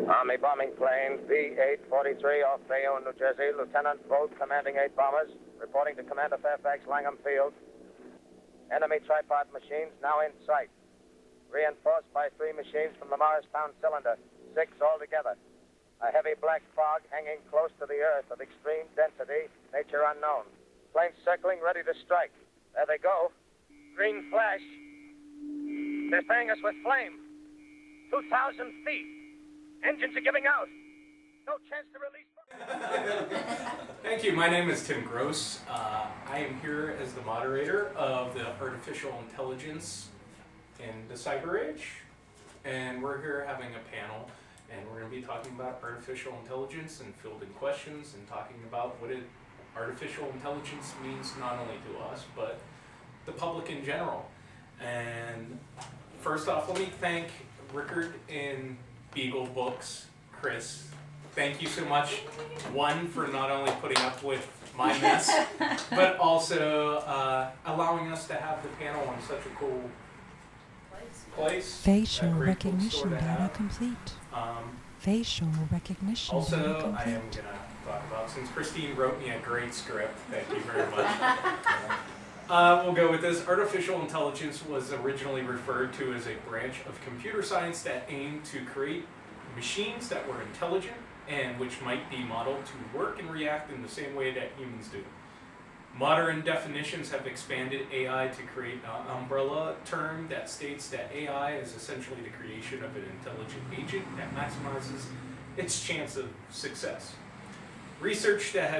Army bombing plane B-843 off Bayonne, New Jersey. Lieutenant Bolt, commanding 8 bombers, reporting to Commander Fairfax, Langham Field. Enemy tripod machines now in sight. Reinforced by 3 machines from the Morristown cylinder, 6 altogether. A heavy black fog hanging close to the earth of extreme density, nature unknown. Planes circling, ready to strike. There they go. Green flash. They're spraying us with flame. 2,000 feet. Engines are giving out. No chance to release. Thank you. My name is Tim Gross. I am here as the moderator of the Artificial Intelligence in the Cyber Age. And we're here having a panel, and we're going to be talking about artificial intelligence and fielding questions and talking about what artificial intelligence means not only to us, but the public in general. And first off, let me thank Rickert in Beagle Books, Chris. Thank you so much, one, for not only putting up with my mess, but also allowing us to have the panel on such a cool place. Facial recognition data complete. Facial recognition also, data complete. I am going to talk about, since Christine wrote me a great script, thank you very much. We'll go with this. Artificial intelligence was originally referred to as a branch of computer science that aimed to create machines that were intelligent and which might be modeled to work and react in the same way that humans do. Modern definitions have expanded AI to create an umbrella term that states that AI is essentially the creation of an intelligent agent that maximizes its chance of success. Research that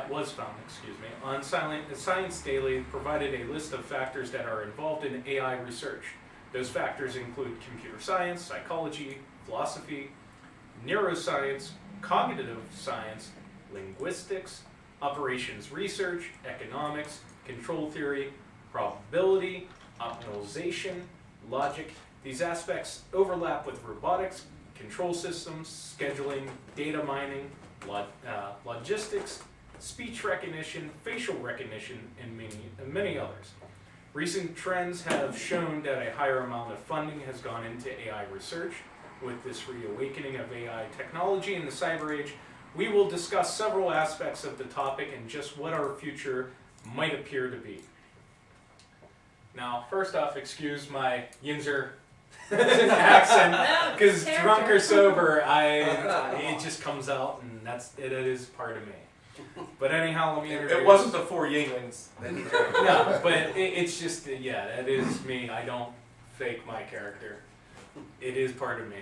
was found on Science Daily provided a list of factors that are involved in AI research. Those factors include computer science, psychology, philosophy, neuroscience, cognitive science, linguistics, operations research, economics, control theory, probability, optimization, logic. These aspects overlap with robotics, control systems, scheduling, data mining, logistics, speech recognition, facial recognition, and many others. Recent trends have shown that a higher amount of funding has gone into AI research. With this reawakening of AI technology in the cyber age, we will discuss several aspects of the topic and just what our future might appear to be. Now, first off, excuse my Yinzer accent, because drunk or sober, it just comes out, and it is part of me. But anyhow, let me introduce. It wasn't the 4 Yinglings. No, but it's just, that is me. I don't fake my character. It is part of me.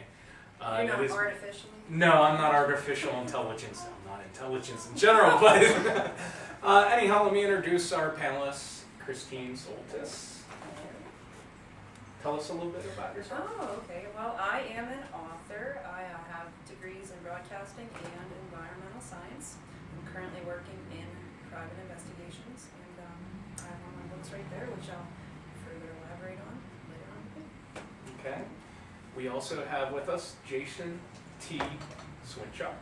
You're not artificial? No, I'm not artificial intelligence. I'm not intelligence in general, but anyhow, let me introduce our panelists, Christine Soltis. Tell us a little bit about yourself. Oh, okay. Well, I am an author. I have degrees in broadcasting and environmental science. I'm currently working in private investigations, and I have one of my books right there, which I'll further elaborate on later on. Okay. We also have with us Jason T. Swinchock.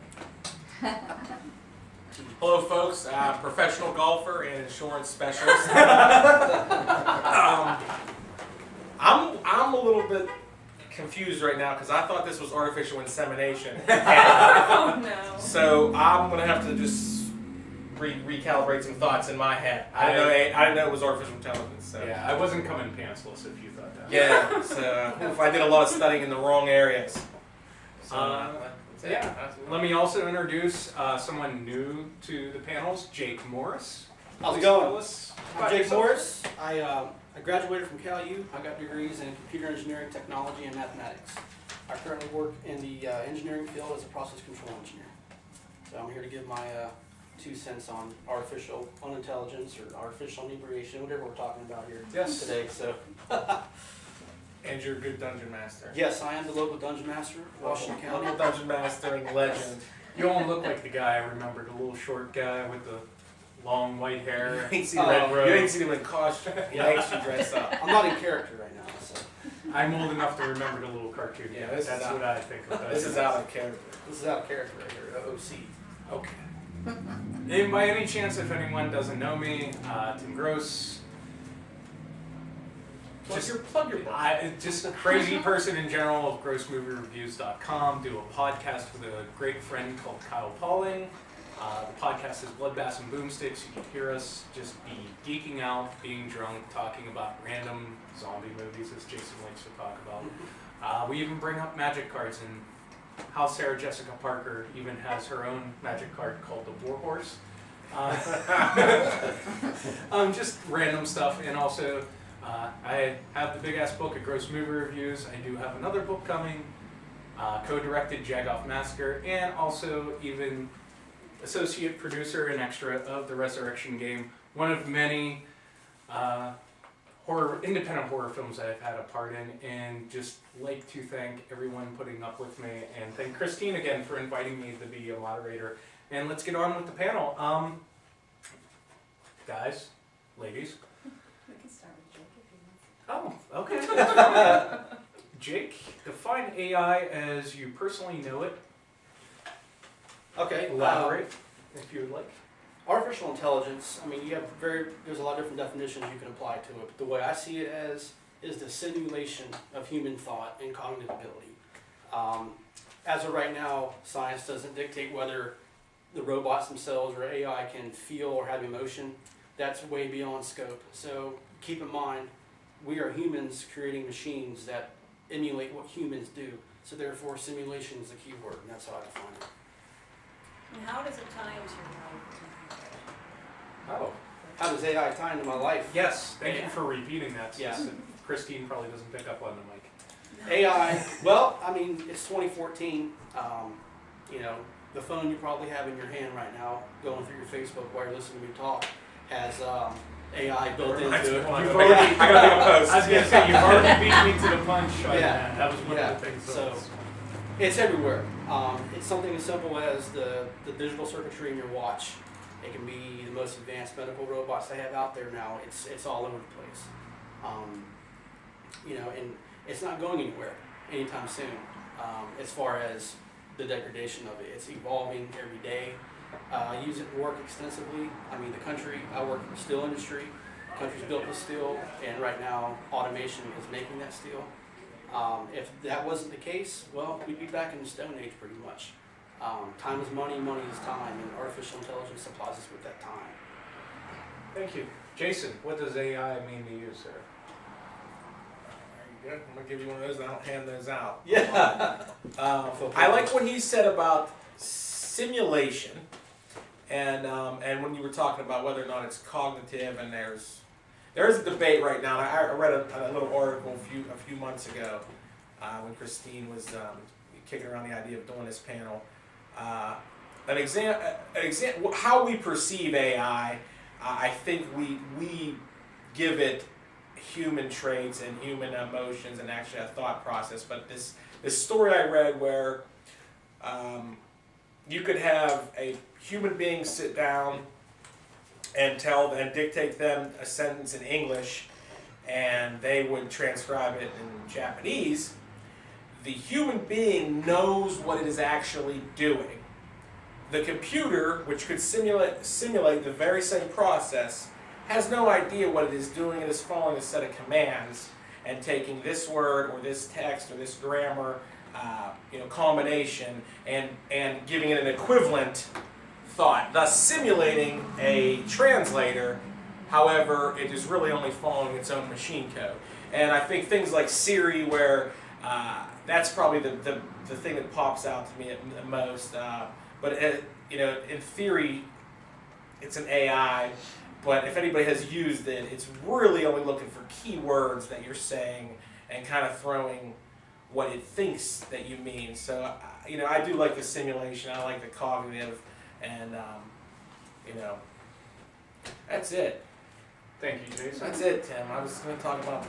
Hello, folks. Professional golfer and insurance specialist. I'm a little bit confused right now because I thought this was artificial insemination. Oh no! So I'm gonna have to just recalibrate some thoughts in my head. I didn't know it was artificial intelligence. So. Yeah, I wasn't coming pantsless if you thought that. Yeah. So if I did a lot of studying in the wrong areas. So, Let me also introduce someone new to the panels, Jake Morris. How's it going? I'm Jake Morris. I graduated from Cal U. I got degrees in computer engineering, technology, and mathematics. I currently work in the engineering field as a process control engineer. So I'm here to give my 2 cents on artificial unintelligence or artificial inebriation, whatever we're talking about here today. So. And you're a good dungeon master. Yes, I am the local dungeon master, Washington County. Local dungeon master and legend. You don't look like the guy I remembered, the little short guy with the long white hair. You ain't seen him in costume. He makes you dress up. I'm not in character right now, so. I'm old enough to remember the little cartoon. Yeah, That's what I think of. This is out of character. This is out of character right here, OC. Okay. And by any chance, if anyone doesn't know me, Tim Gross. Plug your book. Just a crazy person in general of grossmoviereviews.com. Do a podcast with a great friend called Kyle Pauling. The podcast is Bloodbaths and Boomsticks. You can hear us just be geeking out, being drunk, talking about random zombie movies, as Jason likes to talk about. We even bring up magic cards, and how Sarah Jessica Parker even has her own magic card called the War Horse. Just random stuff, and also I have the big ass book at Gross Movie Reviews. I do have another book coming, co-directed Jagoff Massacre, and also even associate producer and extra of the Resurrection Game, one of many independent horror films that I've had a part in, and just like to thank everyone putting up with me, and thank Christine again for inviting me to be a moderator. And let's get on with the panel. Guys, ladies. We can start with Jake if you want. Oh, okay. Jake, define AI as you personally know it. Okay. Elaborate, if you would like. Artificial intelligence, I mean, there's a lot of different definitions you can apply to it, but the way I see it as is the simulation of human thought and cognitive ability. As of right now, science doesn't dictate whether the robots themselves or AI can feel or have emotion. That's way beyond scope. So keep in mind, we are humans creating machines that emulate what humans do. So therefore, simulation is the key word, and that's how I define it. And how does it tie into your life? Oh. How does AI tie into my life? Yes, thank you for repeating that. Yeah. Christine probably doesn't pick up on the mic. AI, well, I mean, it's 2014. You know, the phone you probably have in your hand right now, going through your Facebook while you're listening to me talk, has AI built into it. You've already, I gotta make a post. I was going to say, you've already beat me to the punch on Yeah. that was one Yeah. of the things. So, it's everywhere. It's something as simple as the digital circuitry in your watch. It can be the most advanced medical robots they have out there now. It's all over the place. You know, and it's not going anywhere anytime soon. As far as the degradation of it, it's evolving every day. I use it to work extensively. I mean, the country, I work in the steel industry. The country's built with steel, and right now automation is making that steel. If that wasn't the case, well, we'd be back in the Stone Age pretty much. Time is money, money is time, and artificial intelligence supplies us with that time. Thank you. Jason, what does AI mean to you, sir? There you go. I'm gonna give you one of those. I don't hand those out. Yeah. I like what he said about simulation, and when you were talking about whether or not it's cognitive, and there's a debate right now. I read a little article a few months ago when Christine was kicking around the idea of doing this panel. An example how we perceive AI. I think we give it human traits and human emotions and actually a thought process. But this story I read where you could have a human being sit down and dictate them a sentence in English, and they would transcribe it in Japanese. The human being knows what it is actually doing. The computer, which could simulate the very same process, has no idea what it is doing. It is following a set of commands and taking this word or this text or this grammar combination and giving it an equivalent thought, thus simulating a translator. However, it is really only following its own machine code. And I think things like Siri, where that's probably the thing that pops out to me the most. But in theory, it's an AI. But if anybody has used it, it's really only looking for keywords that you're saying and kind of throwing what it thinks that you mean. So, I do like the simulation. I like the cognitive, and that's it. Thank you, Jason. That's it, Tim. I was going to talk about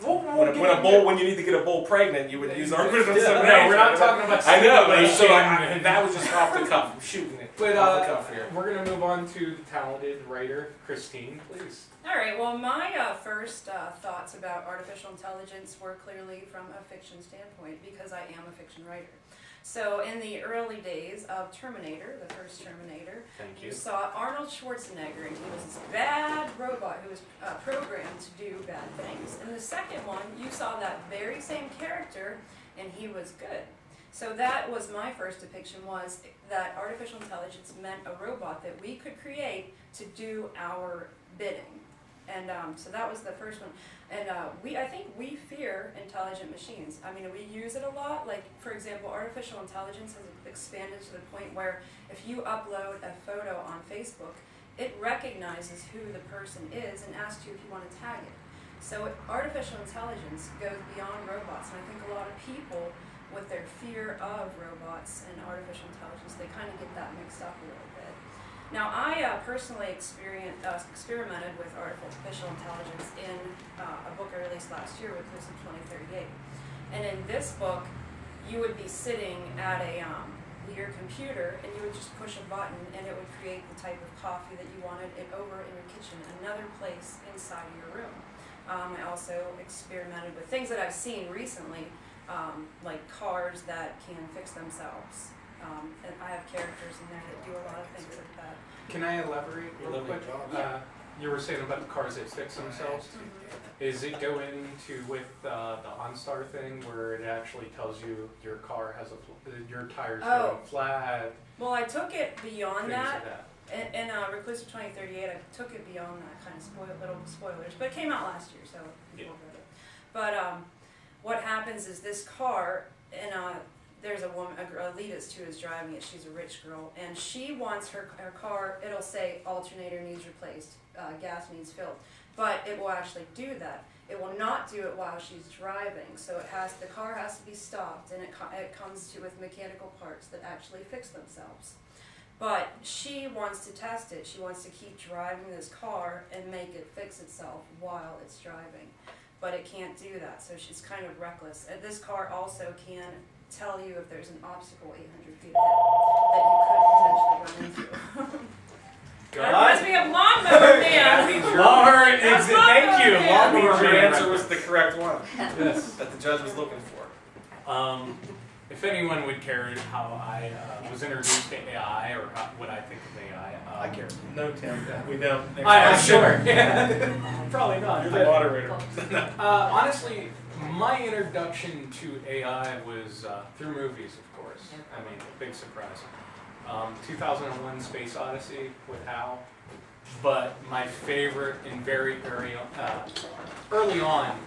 Well, when you need to get a bull pregnant, you would use artificial No, insemination. we're not talking about I know, simulation. so that was just off the cuff. I'm shooting it. But off the cuff here. we're going to move on to the talented writer, Christine, please. All right, well, my first thoughts about artificial intelligence were clearly from a fiction standpoint, because I am a fiction writer. So in the early days of Terminator, the first Terminator, Thank you saw Arnold Schwarzenegger, and he was this bad robot who was programmed to do bad things. In the second one, you saw that very same character, and he was good. So that was my first depiction, was that artificial intelligence meant a robot that we could create to do our bidding. And so that was the first one. And I think we fear intelligent machines. I mean, we use it a lot. Like, for example, artificial intelligence has expanded to the point where if you upload a photo on Facebook, it recognizes who the person is and asks you if you want to tag it. So artificial intelligence goes beyond robots. And I think a lot of people, with their fear of robots and artificial intelligence, they kind of get that mixed up a little bit. Now, I personally experimented with artificial intelligence in a book I released last year, Reclusive 2038. And in this book, you would be sitting at your computer, and you would just push a button, and it would create the type of coffee that you wanted it over in your kitchen, another place inside of your room. I also experimented with things that I've seen recently, like cars that can fix themselves. And I have characters in there that do a lot of things like that. Can I elaborate real quick? You were saying about the cars that fix themselves. Is it go into with the OnStar thing where it actually tells you your car has your tires going flat? Well, I took it beyond Things that. like that. In Reclusive 2038, I took it beyond that, kind of little spoilers. But it came out last year, so people read it. But what happens is this car, and there's a woman, a elitist who is driving it. She's a rich girl, and she wants her car, it'll say alternator needs replaced, gas needs filled. But it will actually do that. It will not do it while she's driving. So the car has to be stopped, and it comes with mechanical parts that actually fix themselves. But she wants to test it. She wants to keep driving this car and make it fix itself while it's driving. But it can't do that, so she's kind of reckless. And this car also can tell you if there's an obstacle 800 feet ahead that you could potentially run into. That reminds me of Lawnmower Man. Lawnmower exit. Thank you. That means Lawnmower your Man. answer was the correct one Yes. that the judge was looking for. If anyone would care how I was introduced to AI or what I think of AI, I care. No, Tim. We don't. I'm sure. Probably not. You're the moderator. Honestly, my introduction to AI was through movies, of course. I mean, big surprise. 2001 Space Odyssey with Hal. But my favorite and very early on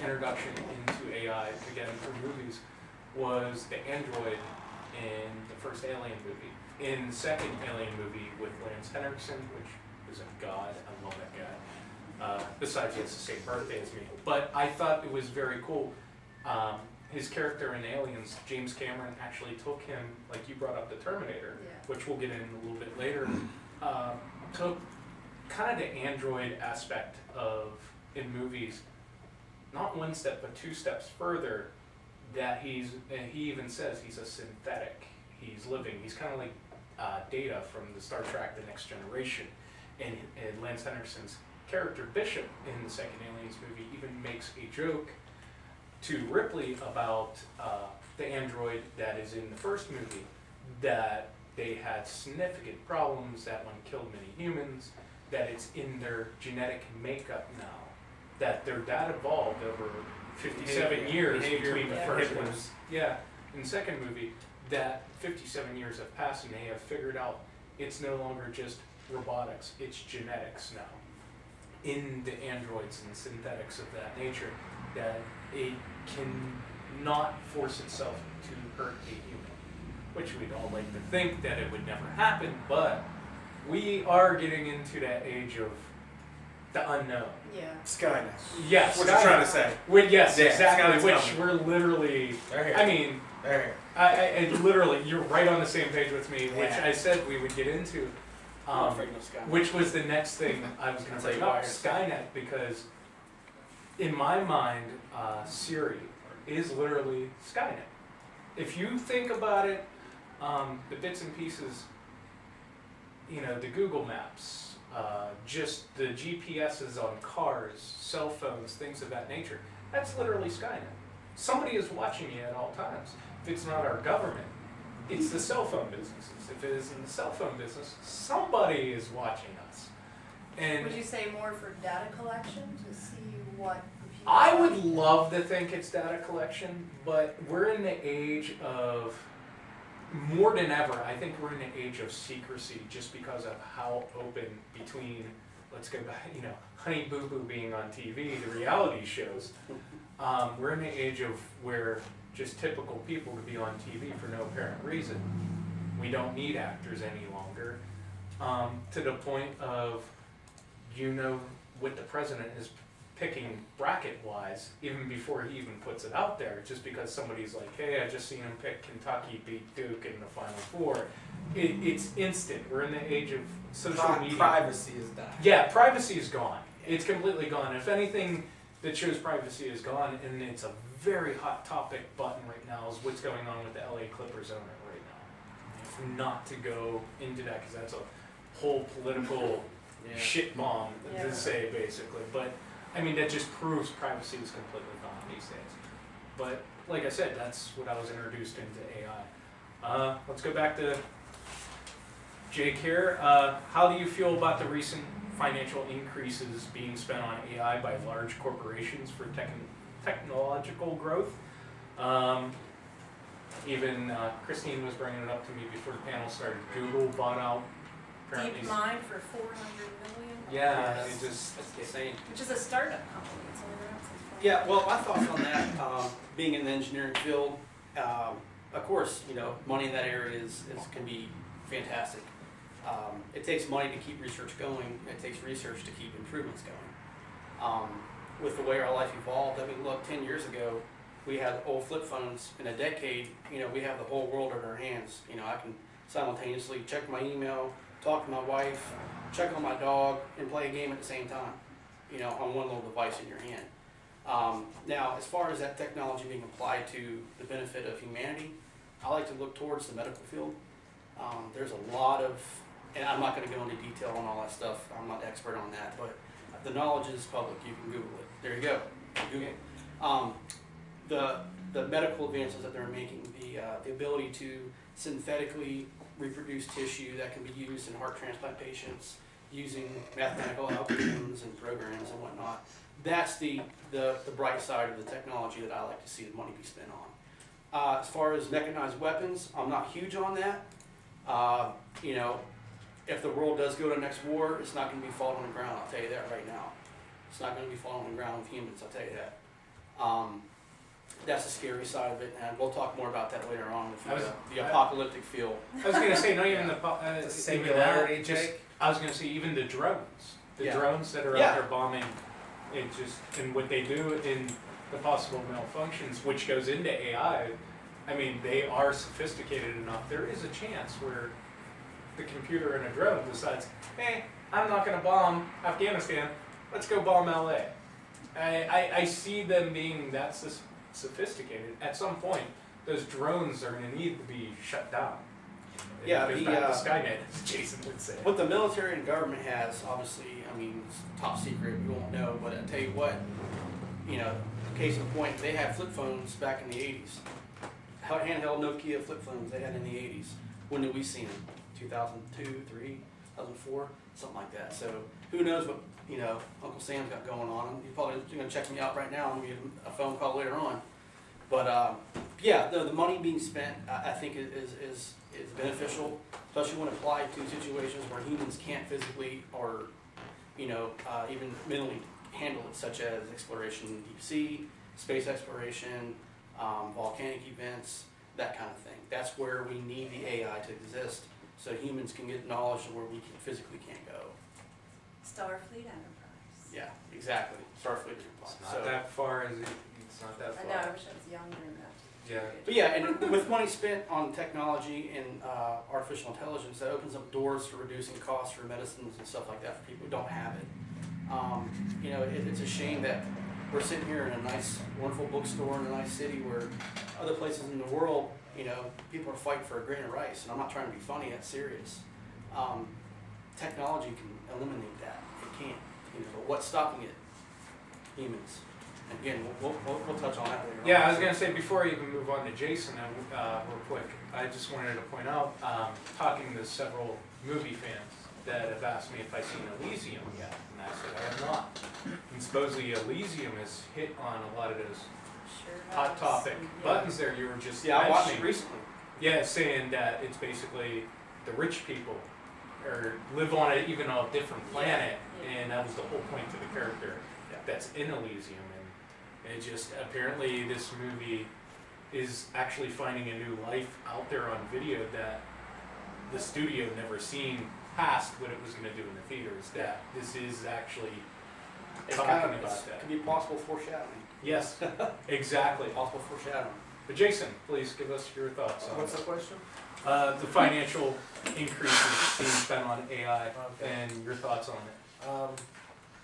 introduction into AI to get into movies was the android in the first Alien movie. In the second Alien movie with Lance Henriksen, which is a god, I love that guy. Besides, he has the same birthday as me. But I thought it was very cool. His character in Aliens, James Cameron, actually took him, like you brought up the Terminator, which we'll get in a little bit later, took kind of the android aspect of, in movies, not one step, but two steps further, that he even says he's a synthetic. He's living. He's kind of like Data from the Star Trek The Next Generation. And Lance Henriksen's character, Bishop, in the second Aliens movie, even makes a joke to Ripley about the android that is in the first movie, that they had significant problems, that one killed many humans, that it's in their genetic makeup now, that their data evolved over 57 years between the first one. Yeah, in the second movie, that 57 years have passed and they have figured out it's no longer just robotics, it's genetics now. In the androids and synthetics of that nature, that it can not force itself to hurt a human, which we'd all like to think that it would never happen, but we are getting into that age of the unknown. Yeah. Skynet. Yes. What you're trying to say. Yes, Yeah, exactly. Skynet's Which coming. we're literally. They're here. I mean, They're here. I literally, you're right on the same page with me, which Yeah. I said we would get into. I'm not afraid of Skynet. Which was the next thing I was going to bring up, Skynet, because in my mind, Siri is literally Skynet. If you think about it, the bits and pieces the Google Maps, just the GPSs on cars, cell phones, things of that nature. That's literally Skynet. Somebody is watching you at all times. If it's not our government, it's the cell phone businesses. If it is in the cell phone business, somebody is watching us. And Would you say more for data collection to see what the people I would love to think it's data collection, but we're in the age of, more than ever, I think we're in the age of secrecy just because of how open between, let's go back, Honey Boo Boo being on TV, the reality shows. We're in the age of where just typical people to be on TV for no apparent reason. We don't need actors any longer. To the point of, what the president is picking bracket-wise, even before he even puts it out there, just because somebody's like, hey, I just seen him pick Kentucky beat Duke in the Final Four. It's instant. We're in the age of social media. Privacy is dying. Yeah, privacy is gone. It's completely gone. If anything that shows privacy is gone, and it's a very hot topic button right now, is what's going on with the LA Clippers owner right now. If not to go into that, because that's a whole political shit bomb to say, basically. But I mean, that just proves privacy is completely gone these days. But like I said, that's what I was introduced into AI. Let's go back to Jake here. How do you feel about the recent financial increases being spent on AI by large corporations for technological growth? Even Christine was bringing it up to me before the panel started. Google bought out DeepMind for $400 million. Yeah, Yes. it just That's insane. Which is a startup company. It's only been around since 20. Yeah, well, my thoughts on that, being in the engineering field, of course, money in that area can be fantastic. It takes money to keep research going. It takes research to keep improvements going. With the way our life evolved, I mean, look, 10 years ago, we had old flip phones. In a decade, we have the whole world in our hands. I can simultaneously check my email, talk to my wife, check on my dog, and play a game at the same time, on one little device in your hand. Now, as far as that technology being applied to the benefit of humanity, I like to look towards the medical field. There's a lot of, and I'm not going to go into detail on all that stuff. I'm not an expert on that, but the knowledge is public. You can Google it. There you go. Google. The medical advances that they're making, the ability to synthetically reproduce tissue that can be used in heart transplant patients using mathematical algorithms and programs and whatnot. That's the bright side of the technology that I like to see the money be spent on. As far as mechanized weapons, I'm not huge on that. If the world does go to the next war, it's not going to be fought on the ground, I'll tell you that right now. It's not going to be fought on the ground with humans, I'll tell you that. That's the scary side of it, and we'll talk more about that later on with the apocalyptic feel. I was going to say, not even the singularity, even that, Jake. I was going to say, even the drones. The Yeah. drones that are out there bombing, and what they do in the possible malfunctions, which goes into AI, I mean, they are sophisticated enough. There is a chance where the computer in a drone decides, hey, I'm not going to bomb Afghanistan, let's go bomb LA. I see them being that sophisticated. At some point, those drones are going to need to be shut down. Yeah, It goes back to Skynet, as Jason would say. What the military and government has, obviously, I mean, it's top secret, we won't know, but I'll tell you what, case in point, they had flip phones back in the 80s. Handheld Nokia flip phones they had in the 80s. When did we see them? 2002, 3, 2004, something like that. So who knows what, Uncle Sam's got going on. He's probably going to check me out right now and give him a phone call later on. But the money being spent, I think is beneficial, especially when applied to situations where humans can't physically or, even mentally handle it, such as exploration in deep sea, space exploration, volcanic events, that kind of thing. That's where we need the AI to exist, so humans can get knowledge where we physically can't go. Starfleet Enterprise. Yeah, exactly. Starfleet Enterprise. It's not that far, is it? It's not that I far. know, I wish I was younger than that. Yeah. But yeah, and with money spent on technology and artificial intelligence, that opens up doors for reducing costs for medicines and stuff like that for people who don't have it. It's a shame that we're sitting here in a nice, wonderful bookstore in a nice city where other places in the world, people are fighting for a grain of rice. And I'm not trying to be funny, that's serious. technology can eliminate that. It can't. But what's stopping it? Humans. And again, we'll touch on that later on. Yeah, I was going to say, before I even move on to Jason, real quick, I just wanted to point out, talking to several movie fans that have asked me if I've seen Elysium yet, and I said I have not. And supposedly Elysium has hit on a lot of those hot topic buttons there you were just I watched mentioning. it recently. Yeah, saying that it's basically the rich people or live on even a different planet, and that was the whole point to the character that's in Elysium. And it just, apparently this movie is actually finding a new life out there on video that the studio never seen past what it was going to do in the theaters, that this is actually talking about that. Could be possible foreshadowing. Yes, exactly. Possible foreshadowing. But Jason, please give us your thoughts on What's the question? the financial increases being spent on AI and your thoughts on it.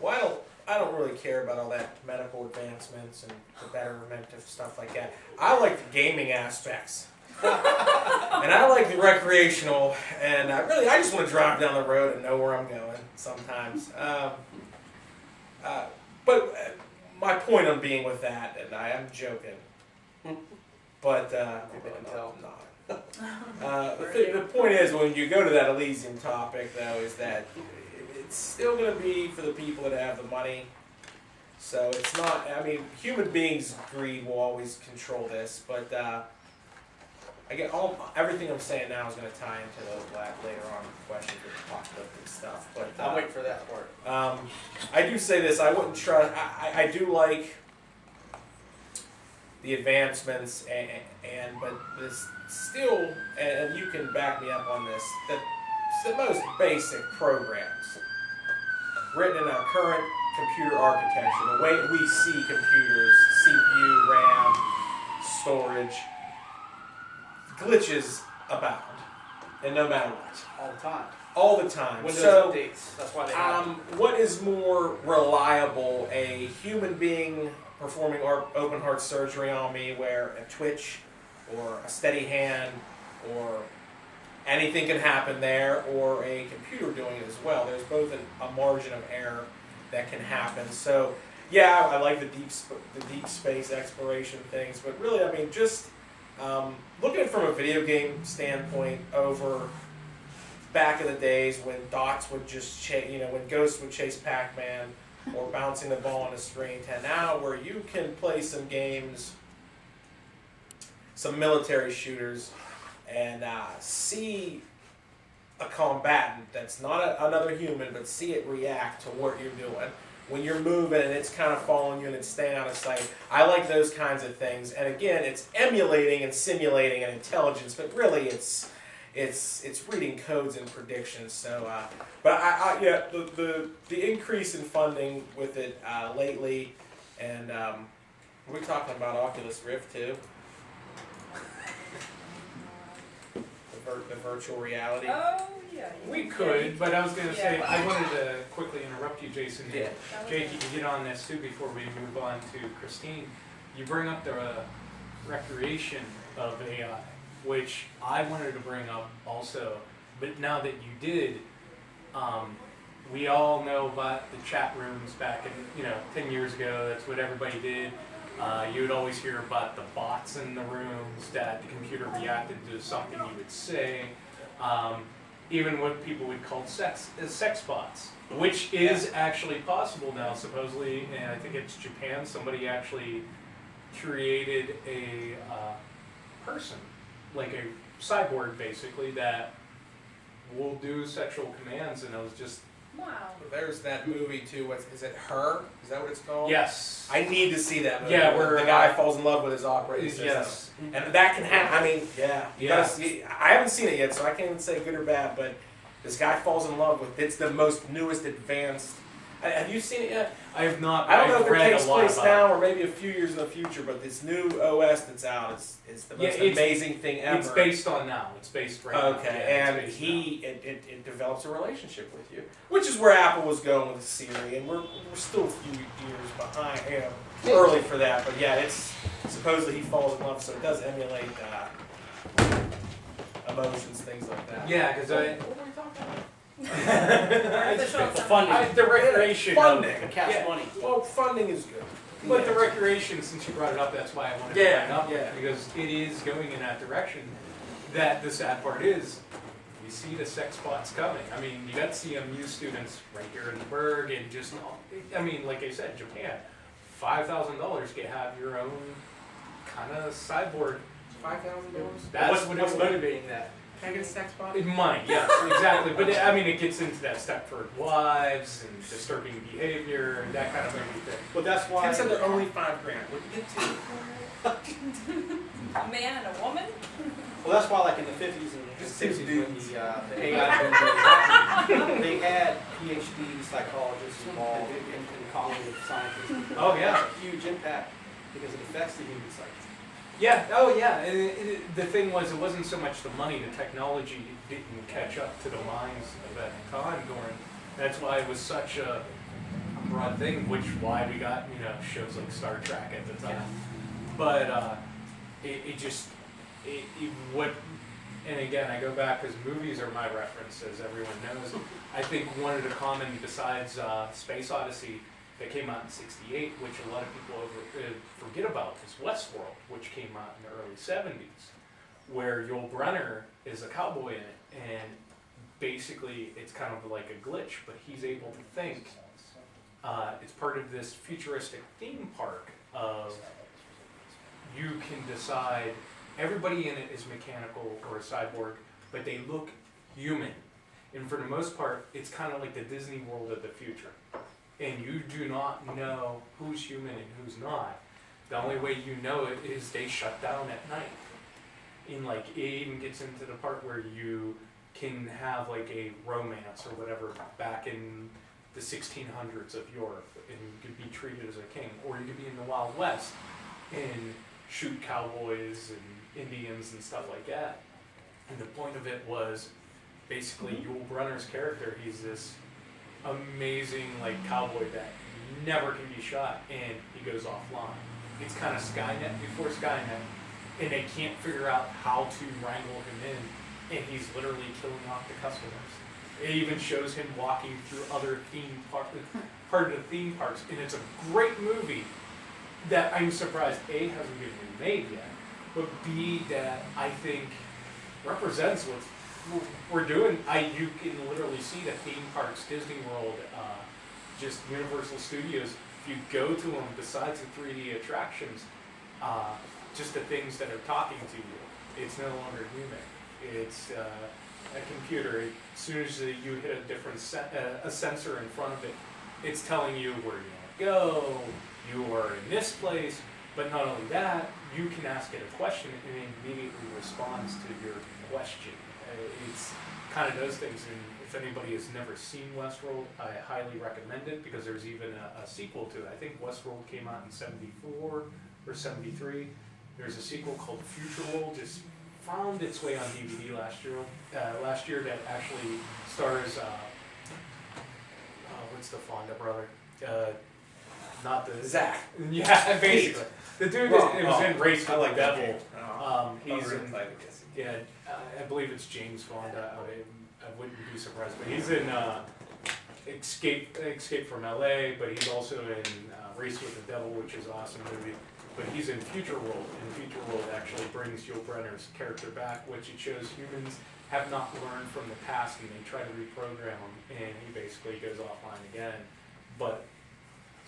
Well, I don't really care about all that medical advancements and the betterment of stuff like that. I like the gaming aspects. And I like the recreational, and I just want to drive down the road and know where I'm going sometimes. But my point on being with that, and I am joking, but Maybe I can tell. the point is, when you go to that Elysium topic, though, is that it's still going to be for the people that have the money. So it's not, I mean, human beings' greed will always control this, but again, everything I'm saying now is going to tie into those later on questions with apocalyptic stuff. But I'll wait for that part. I do say this, I wouldn't trust, I do like the advancements, but this still, and you can back me up on this, that the most basic programs written in our current computer architecture, the way we see computers, CPU, RAM, storage, glitches abound, and no matter what. All the time. All the time. Windows So, updates. That's why they happen. what is more reliable, a human being performing open heart surgery on me where a twitch or a steady hand or anything can happen there, or a computer doing it as well? There's both a margin of error that can happen. So yeah, I like the deep space exploration things, but really, I mean, just looking at it from a video game standpoint, over back in the days when dots would just when Ghost would chase Pac-Man, or bouncing the ball on the screen, to now where you can play some games, some military shooters, and see a combatant that's not another human, but see it react to what you're doing when you're moving and it's kind of following you and it's staying out of sight. I like those kinds of things. And again, it's emulating and simulating an intelligence, but really it's reading codes and predictions. So, but the increase in funding with it lately, and we're talking about Oculus Rift too. The virtual reality. Oh, yeah. We could, but I was going to say, I wanted to quickly interrupt you, Jason. Yeah. Jake, you can get on this too before we move on to Christine. You bring up the recreation of AI, which I wanted to bring up also, but now that you did, we all know about the chat rooms back in, 10 years ago. That's what everybody did. You would always hear about the bots in the rooms, that the computer reacted to something you would say. Even what people would call sex bots, which is actually possible now, supposedly. And I think it's Japan. Somebody actually created a person, like a cyborg, basically, that will do sexual commands. And I was just, Wow. There's that movie too. Is it Her? Is that what it's called? yes. I need to see that movie. Yeah, where the guy falls in love with his operating system. Yes. And that can happen. I mean, you Yeah. gotta see. I haven't seen it yet, so I can't even say good or bad. But this guy falls in love with. It's the most newest advanced. Have you seen it yet? I have not. I don't know if it read takes a lot place about now or maybe a few years in the future. But this new OS that's out is the most amazing thing ever. It's based on now. It's based right now. Okay, Yeah, and it's based it develops a relationship with you, which is where Apple was going with Siri, and we're still a few years behind, early for that. But yeah, it's supposedly he falls in love, so it does emulate emotions, things like that. now. Yeah, because What were we talking about? Artificial The funding. The recreation. Funding. The cash Yeah. money. Well, funding is good. But the recreation, since you brought it up, that's why I wanted to Yeah, bring it up, yeah. because it is going in that direction. That the sad part is, you see the sex spots coming. I mean, you got CMU students right here in the Berg, and just, I mean, like I said, Japan, $5,000 to have your own kind of cyborg. $5,000. That's what what's it's motivating that? Can I get a sex bot? It might, yes, exactly. But I mean, it gets into that Stepford Wives and disturbing behavior and that kind of movie thing. Well, that's why. Kids said they're only $5,000. What you get to? A man and a woman? Well, that's why, like in the 50s and Just six 60s, when dudes. the AI boom really happened, they had PhD psychologists involved in cognitive scientists. Oh, yeah. It's a huge impact because it affects the human psyche. Yeah, oh yeah, and the thing was, it wasn't so much the money, the technology didn't catch up to the minds of that time, Goran. That's why it was such a broad thing, which why we got, you know, shows like Star Trek at the time. Yeah. But what, and again, I go back, because movies are my reference, as everyone knows. I think one of the common, besides Space Odyssey, that came out in '68, which a lot of people forget about, is Westworld, which came out in the early '70s, where Yul Brynner is a cowboy in it, and basically it's kind of like a glitch, but he's able to think. It's part of this futuristic theme park of you can decide, everybody in it is mechanical or a cyborg, but they look human. And for the most part, it's kind of like the Disney World of the future. And you do not know who's human and who's not. The only way you know it is they shut down at night. And like, it even gets into the part where you can have like a romance or whatever back in the 1600s of Europe, and you could be treated as a king. Or you could be in the Wild West and shoot cowboys and Indians and stuff like that. And the point of it was basically Yul Brynner's character, he's this amazing like cowboy that never can be shot, and he goes offline. It's kind of Skynet before Skynet, and they can't figure out how to wrangle him in, and he's literally killing off the customers. It even shows him walking through other part of the theme parks, and it's a great movie that I'm surprised A, hasn't been remade yet, but B, that I think represents what we're doing. You can literally see the theme parks, Disney World, just Universal Studios. If you go to them, besides the 3D attractions, just the things that are talking to you, it's no longer human. It's a computer. As soon as you hit a different a sensor in front of it, it's telling you where you want to go. You are in this place, but not only that, you can ask it a question and it immediately responds to your question. It's kind of those things, and if anybody has never seen Westworld, I highly recommend it, because there's even a sequel to it. I think Westworld came out in '74 or '73. There's a sequel called Future World, just found its way on DVD last year that actually stars, what's the Fonda brother? Not the... Zach. Yeah, basically. The dude it was in Race with the Devil. He's in. Yeah, I believe it's James Fonda. I wouldn't be surprised, but he's in Escape from LA, but he's also in Race with the Devil, which is an awesome movie. But he's in Future World, and Future World actually brings Yul Brynner's character back, which it shows humans have not learned from the past, and they try to reprogram him, and he basically goes offline again. But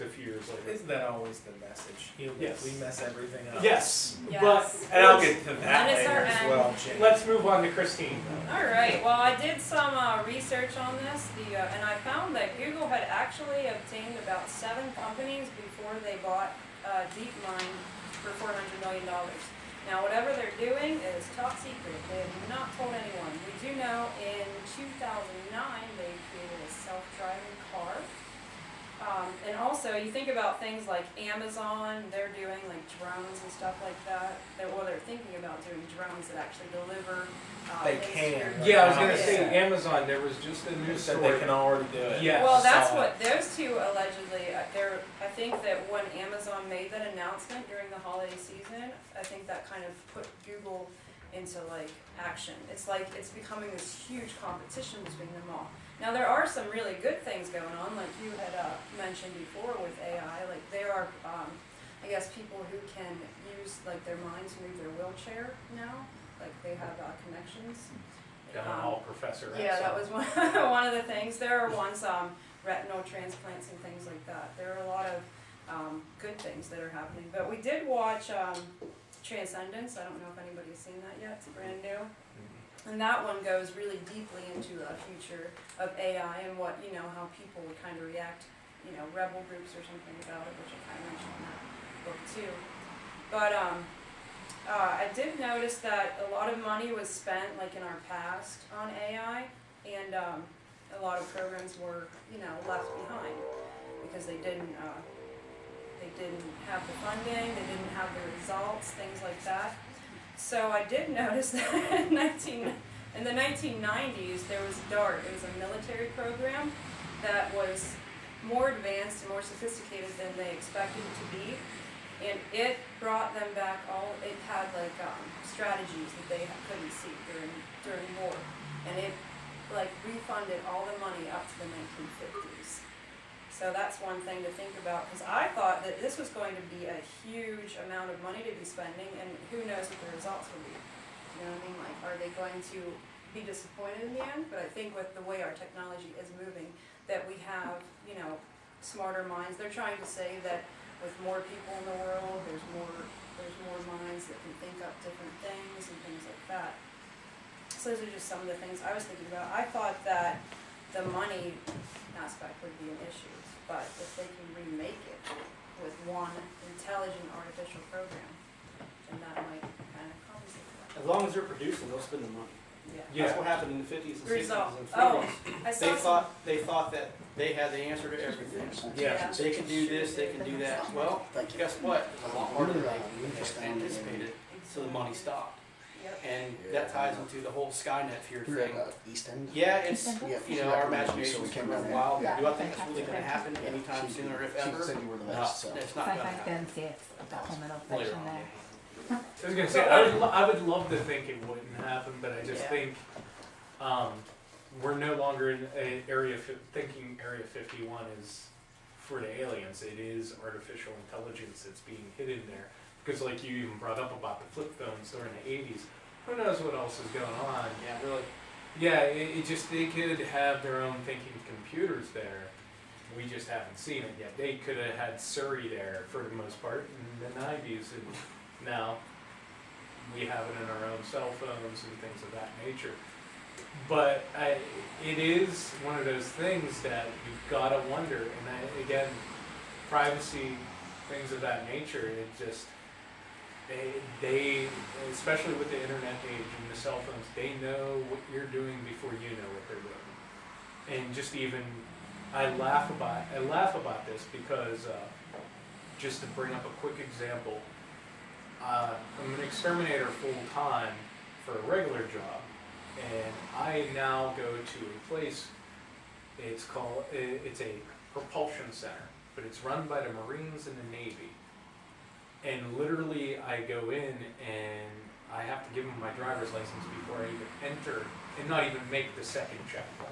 a few years later. Isn't that always the message? Yes. We mess everything up. Yes, Yes. but And I'll get to that And it's later our as end. well, Jane. let's move on to Christine. All right. Well, I did some research on this, and I found that Google had actually obtained about 7 companies before they bought DeepMind for $400 million. Now, whatever they're doing is top secret. They have not told anyone. We do know in 2009 they created a self-driving car. And also, you think about things like Amazon, they're doing like drones and stuff like that. They're thinking about doing drones that actually deliver. They things to can. your- Yeah, I was gonna Yeah. say Amazon. There was just a news Said story. they can already do it. Yes. Well, that's Saw what those two allegedly. I think that when Amazon made that announcement during the holiday season, I think that kind of put Google into like action. It's like it's becoming this huge competition between them all. Now there are some really good things going on, like you had mentioned before with AI. Like there are, I guess, people who can use like their mind to move their wheelchair now. Like they have connections. All Professor X. Yeah, that was one one of the things. There are ones retinal transplants and things like that. There are a lot of good things that are happening. But we did watch Transcendence. I don't know if anybody's seen that yet. It's brand new. And that one goes really deeply into a future of AI and what, how people would kind of react, rebel groups or something about it, which I kind of mentioned in that book too. But I did notice that a lot of money was spent, like in our past, on AI, and a lot of programs were, left behind because they didn't have the funding, they didn't have the results, things like that. So I did notice that in the 1990s there was DART. It was a military program that was more advanced and more sophisticated than they expected it to be. And it brought them back it had like strategies that they couldn't see during war. And it like refunded all the money up to the 1950s. So that's one thing to think about, because I thought that this was going to be a huge amount of money to be spending, and who knows what the results will be. You know what I mean? Like, are they going to be disappointed in the end? But I think with the way our technology is moving, that we have, smarter minds. They're trying to say that with more people in the world, there's more minds that can think up different things and things like that. So those are just some of the things I was thinking about. I thought that the money aspect would be an issue, but if they can remake it with one intelligent artificial program, then that might kind of compensate for that. As long as they're producing, they'll spend the money. Yeah. That's what happened in the 50s and 60s and 40s. Oh, I saw They thought that they had the answer to everything. Yeah. They can do this, they can do that. Well, guess what? It's a lot harder than they anticipated, so the money stopped. Yep. And that ties into the whole Skynet fear thing. East End. Yeah, it's, our imagination can run wild. Do I think it's really going to happen anytime sooner, if She ever? said you were the No, best, so. it's not going to happen. Later on. I was gonna say I would love to think it wouldn't happen, but I just think we're no longer in thinking Area 51 is for the aliens. It is artificial intelligence that's being hidden there. Because like you even brought up about the flip phones during the 80s, who knows what else is going on? Yeah, really. Yeah, it just, they could have their own thinking computers there. We just haven't seen it yet. They could have had Surrey there for the most part in the 90s, and now we have it in our own cell phones and things of that nature. But it is one of those things that you've got to wonder, and again, privacy, things of that nature, it just, they, especially with the internet age and the cell phones, they know what you're doing before you know what they're doing. And just even, I laugh about this because, just to bring up a quick example, I'm an exterminator full time for a regular job, and I now go to a place, it's a propulsion center, but it's run by the Marines and the Navy. And literally I go in and I have to give them my driver's license before I even enter and not even make the second checkpoint.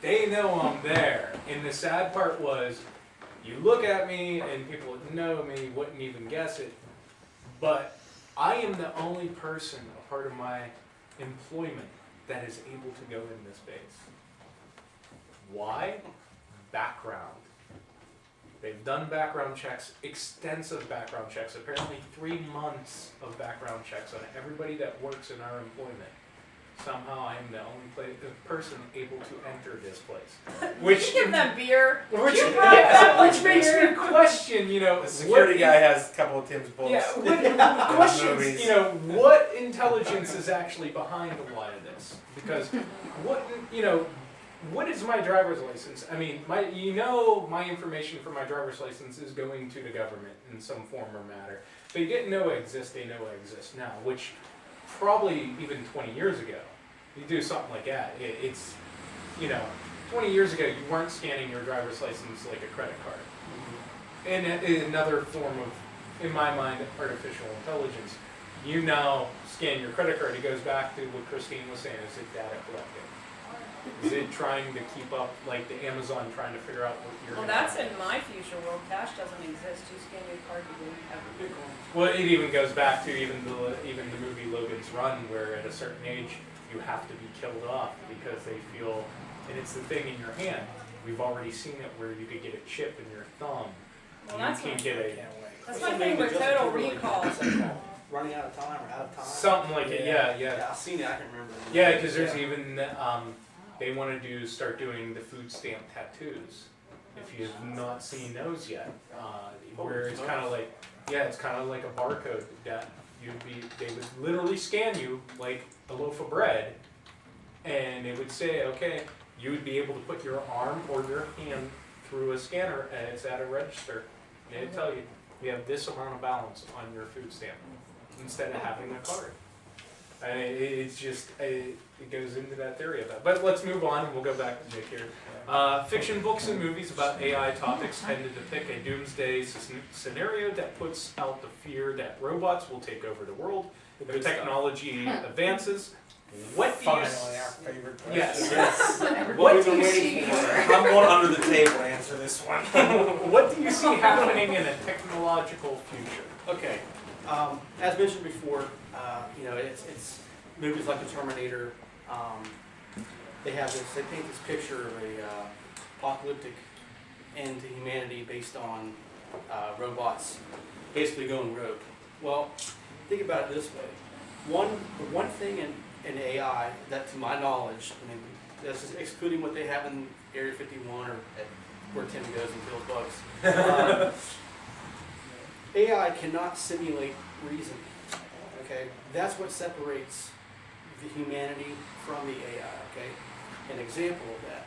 They know I'm there. And the sad part was, you look at me and people that know me wouldn't even guess it, but I am the only person, a part of my employment, that is able to go in this base. Why? Background. They've done background checks, extensive background checks, apparently 3 months of background checks on everybody that works in our employment. Somehow I am the only person able to enter this place. Which give them beer. Which makes me question, The security guy has a couple of Tim's books. Yeah, questions, what intelligence is actually behind a lot of this? Because what is my driver's license? I mean, my information for my driver's license is going to the government in some form or matter. They didn't know I exist, they know I exist now, which probably even 20 years ago, you do something like that. It's 20 years ago, you weren't scanning your driver's license like a credit card. And another form of, in my mind, artificial intelligence. you now scan your credit card. It goes back to what Christine was saying. Is it data collecting? Is it trying to keep up, like the Amazon trying to figure out what you're Well, that's in my future world. Cash doesn't exist. You scan your card, you don't have a Bitcoin. Well, it even goes back to even the movie Logan's Run, where at a certain age you have to be killed off because they feel, and it's the thing in your hand. We've already seen it where you could get a chip in your thumb. Well, you that's can my, get a that's my thing with Total Recall. Running out of time or out of time. something like it. Yeah. Yeah, I've seen it. I can remember. Yeah, because there's even they want to start doing the food stamp tattoos. If you have not seen those yet, where it's kind of like, it's kind of like a barcode that they would literally scan you like a loaf of bread, and it would say, okay, you would be able to put your arm or your hand through a scanner, and it's at a register, and it'd tell you you have this amount of balance on your food stamp instead of having a card. And it's just, it goes into that theory of that. But let's move on, and we'll go back to Jake here. Fiction books and movies about AI topics tend to depict a doomsday scenario that puts out the fear that robots will take over the world. If technology advances, what do you... Finally, our favorite question. Yes. What do you see? I'm going under the table to answer this one. What do you see happening in a technological future? Okay, as mentioned before, it's movies like The Terminator. They paint this picture of a apocalyptic end to humanity based on robots basically going rogue. Well, think about it this way: the one thing in AI that, to my knowledge, I mean, this is excluding what they have in Area 51 or at where Tim goes and kills bugs. AI cannot simulate reason. Okay, that's what separates the humanity from the AI. Okay, an example of that: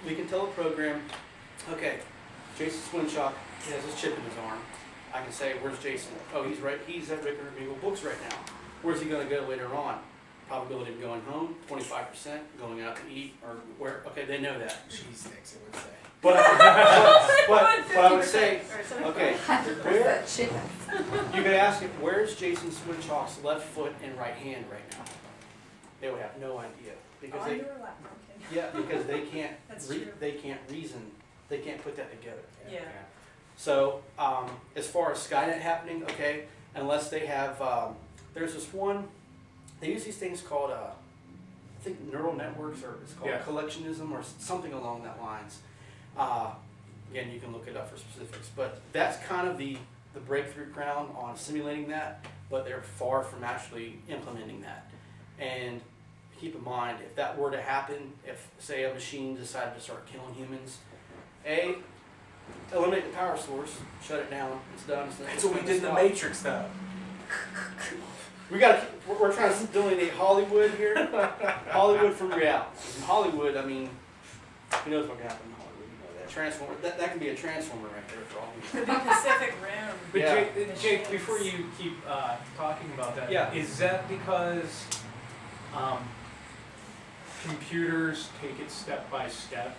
we can tell a program, okay, Jason Swinchock has his chip in his arm. I can say, where's Jason? Oh, he's right. He's at Rickert Beagle Books right now. Where's he going to go later on? Probability of going home, 25%, going out to eat, or where? Okay, they know that. Cheese sticks, it would say. But I would say, okay, where, you could ask him, where's Jason Swinchock's left foot and right hand right now? They would have no idea because because they can't they can't reason, they can't put that together. Yeah. So as far as Skynet happening, okay, unless they have, there's this one. They use these things called, I think, neural networks, or it's called collectionism, or something along that lines. Again, you can look it up for specifics, but that's kind of the breakthrough ground on simulating that, but they're far from actually implementing that. And keep in mind, if that were to happen, if, say, a machine decided to start killing humans, eliminate the power source, shut it down, it's done. That's what we did in the Matrix, though. We're trying to delineate Hollywood here. Hollywood from reality. In Hollywood, I mean, who knows what can happen in Hollywood? You know that transformer. That can be a transformer right there for all Could be Pacific Rim. But Yeah. Jake, before you keep talking about that, Yeah. is that because computers take it step by step?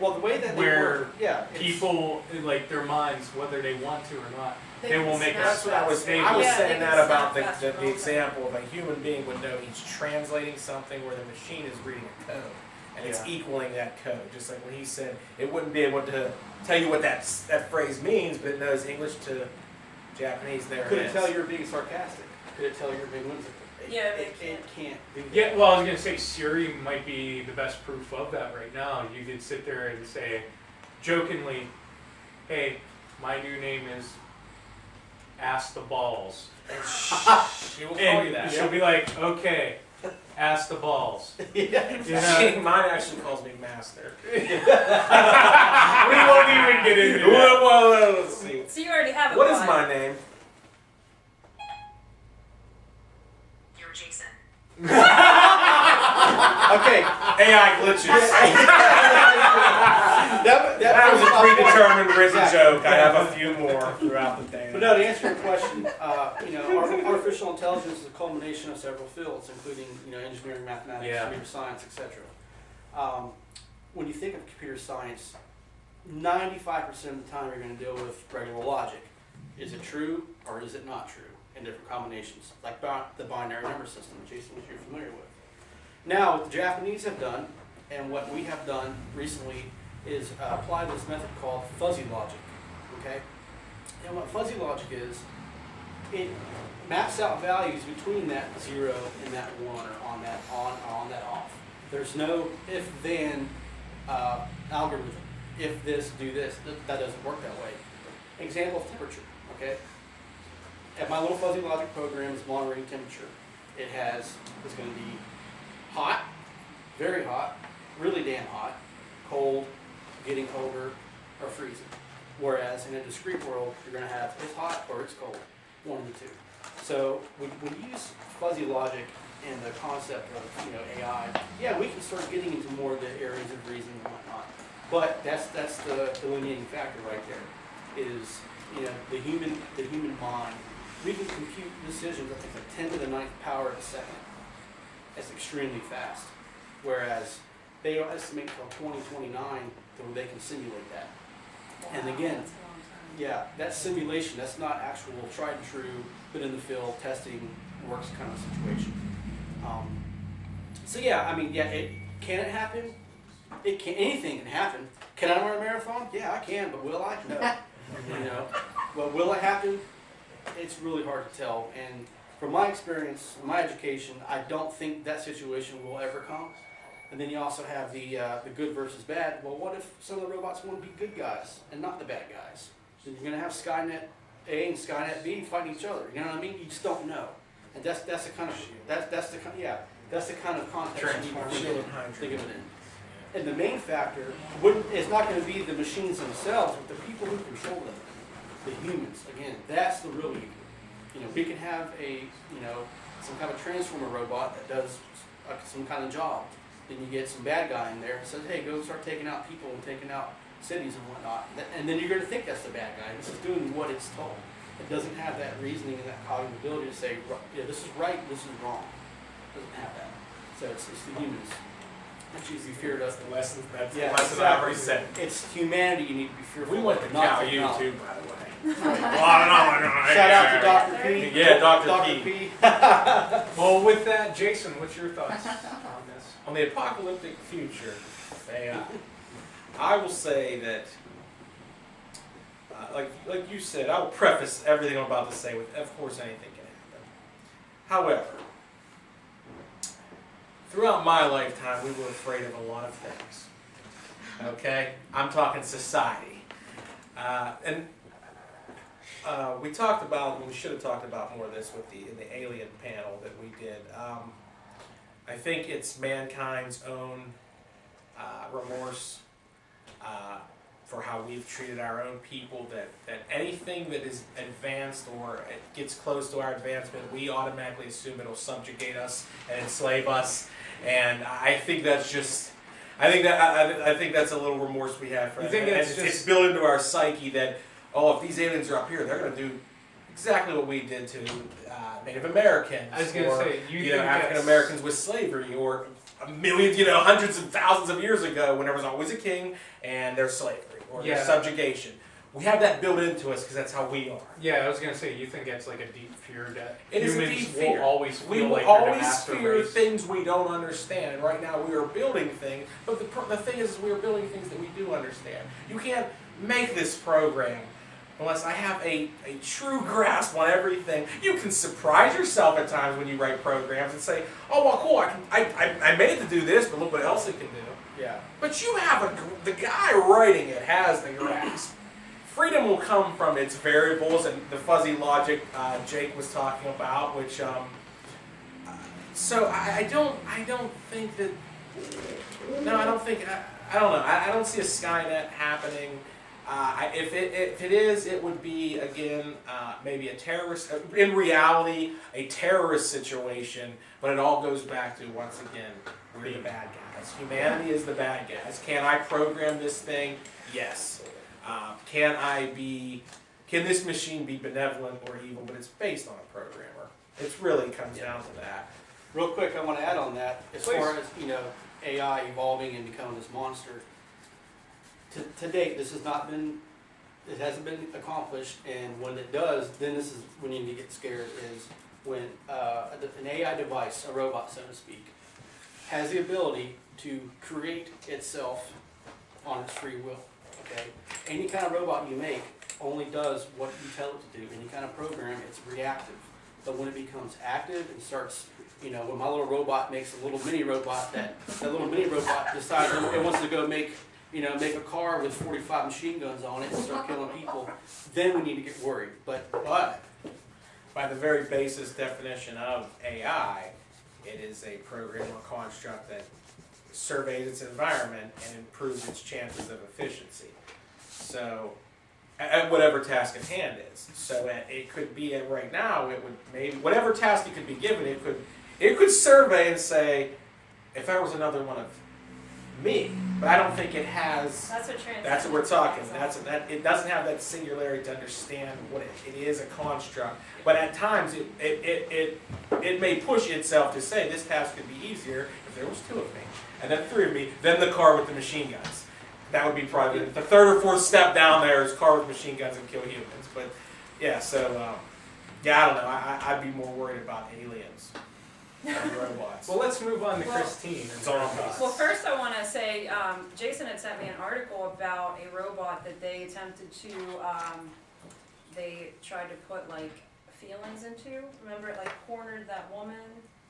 Well, the way that they Where work, yeah, it's- People, like their minds, whether they want to or not, they will make snap That's what I was faster. I was Yeah, saying they that can about snap faster the example of a human being would know he's translating something where the machine is reading a code. And it's equaling that code. Just like when he said it wouldn't be able to tell you what that phrase means, but it knows English to Japanese. There Could it it is. tell you're being sarcastic? Could it tell you're being whimsical? Yeah, it can't do that. Yeah, well, I was going to say Siri might be the best proof of that right now. You could sit there and say, jokingly, hey, my new name is Ask the Balls. And she will call And you that. she'll be like, okay, Ask the Balls. Yeah. You know? Mine actually calls me Master. We won't even get into that. Well, let's see. So you already have a What is bot. my name? You're Jason. Okay. AI glitches. That was a predetermined written joke. I have a few more throughout the day. But no, to answer your question, artificial intelligence is a culmination of several fields, including engineering, mathematics, computer science, etc. When you think of computer science, 95% of the time you're going to deal with regular logic. Is it true or is it not true? in different combinations, like the binary number system, Jason, which you're familiar with. Now, what the Japanese have done, and what we have done recently, is apply this method called fuzzy logic. Okay, and what fuzzy logic is, it maps out values between that 0 and that 1, or on that on or on that off. There's no if-then algorithm. If this, do this. That doesn't work that way. Example of temperature. Okay. At my little fuzzy logic program is monitoring temperature. It's going to be hot, very hot, really damn hot, cold, getting colder, or freezing. Whereas in a discrete world, you're going to have it's hot or it's cold, one of the two. So we use fuzzy logic in the concept of AI. Yeah, we can start getting into more of the areas of reason and whatnot. But that's the delineating factor right there. Is the human mind. We can compute decisions I think like 10 to the 9th power of a second. That's extremely fast. Whereas they estimate till 2029 that they can simulate that. Wow, And again, that's a long time. yeah, that's simulation. That's not actual tried and true, but in the field testing works kind of situation. So yeah, I mean, yeah, can it happen? It can. Anything can happen. Can I run a marathon? Yeah, I can, but will I? No. But will it happen? It's really hard to tell. And from my experience, my education, I don't think that situation will ever come. And then you also have the good versus bad. Well, what if some of the robots want to be good guys and not the bad guys? Then you're going to have Skynet A and Skynet B fighting each other. You know what I mean? You just don't know. And that's the kind of context you need to think of it in. And the main factor is not going to be the machines themselves, but the people who control them, the humans. Again, that's the real evil. We can have some kind of transformer robot that does some kind of job. Then you get some bad guy in there and says, hey, go start taking out people and taking out cities and whatnot. And then you're going to think that's the bad guy. This is doing what it's told. It doesn't have that reasoning and that cognitive ability to say, yeah, this is right, this is wrong. It doesn't have that. So it's the humans. That should be feared of. That's the Yeah, lesson I already said. It's humanity you need to be fearful We went of, to not Cal U technology. too, by the way. Shout out to Dr. P. Yeah, Dr. Dr. P. P. Well, with that, Jason, what's your thoughts on this? On the apocalyptic future, I will say that, like you said, I will preface everything I'm about to say with, of course, anything can happen. However, throughout my lifetime, we were afraid of a lot of things. Okay? I'm talking society. We talked about, and we should have talked about more of this in the alien panel that we did. I think it's mankind's own remorse for how we've treated our own people, that anything that is advanced or it gets close to our advancement, we automatically assume it'll subjugate us and enslave us. And I think that's just, I think that's a little remorse we have for You that. think And it's built into our psyche that, oh, if these aliens are up here, they're going to do exactly what we did to Native Americans. I was going to say, you think African Americans with slavery, or millions, hundreds of thousands of years ago when there was always a king and there's slavery or there's subjugation. We have that built into us because that's how we are. Yeah, I was going to say, you think it's like a deep fear that It is a humans deep fear. will always feel We will like they're the always master fear race. things we don't understand. And right now we are building things, but the thing is we are building things that we do understand. You can't make this program unless I have a true grasp on everything. You can surprise yourself at times when you write programs and say, oh, well, cool, I made it to do this, but look what else it can do. Yeah. But you have the guy writing it has the grasp. Freedom will come from its variables and the fuzzy logic Jake was talking about, which, so I don't think that, no, I don't think, I don't know, I don't see a Skynet happening. If it is, it would be, again, maybe a terrorist, in reality, a terrorist situation, but it all goes back to, once again, we're the bad guys. Humanity is the bad guys. Can I program this thing? Yes. Can this machine be benevolent or evil? But it's based on a programmer. It really comes down to that. Real quick, I want to add on that, as Please. far as, AI evolving and becoming this monster. To date, this has not been it hasn't been accomplished, and when it does, then this is when you need to get scared, is when an AI device, a robot so to speak, has the ability to create itself on its free will, okay? Any kind of robot you make only does what you tell it to do. Any kind of program, it's reactive. But when it becomes active and starts, when my little robot makes a little mini robot, that little mini robot decides it wants to go make a car with 45 machine guns on it and start killing people, then we need to get worried. But by the very basis definition of AI, it is a program or construct that surveys its environment and improves its chances of efficiency. So, at whatever task at hand is. So it could be right now. It would maybe whatever task it could be given. It could survey and say, if I was another one of me, but I don't think it has. That's what we're talking. It doesn't have that singularity to understand what it is a construct. But at times it may push itself to say this task could be easier if there was 2 of me, and then 3 of me, then the car with the machine guns. That would be probably the 3rd or 4th step down there is car with machine guns and kill humans. But yeah, so I don't know. I'd be more worried about aliens than robots. Well, let's move on to Christine. And Zombies. Well, first I want to say, Jason had sent me an article about a robot that they attempted to, they tried to put like feelings into. Remember it like cornered that woman?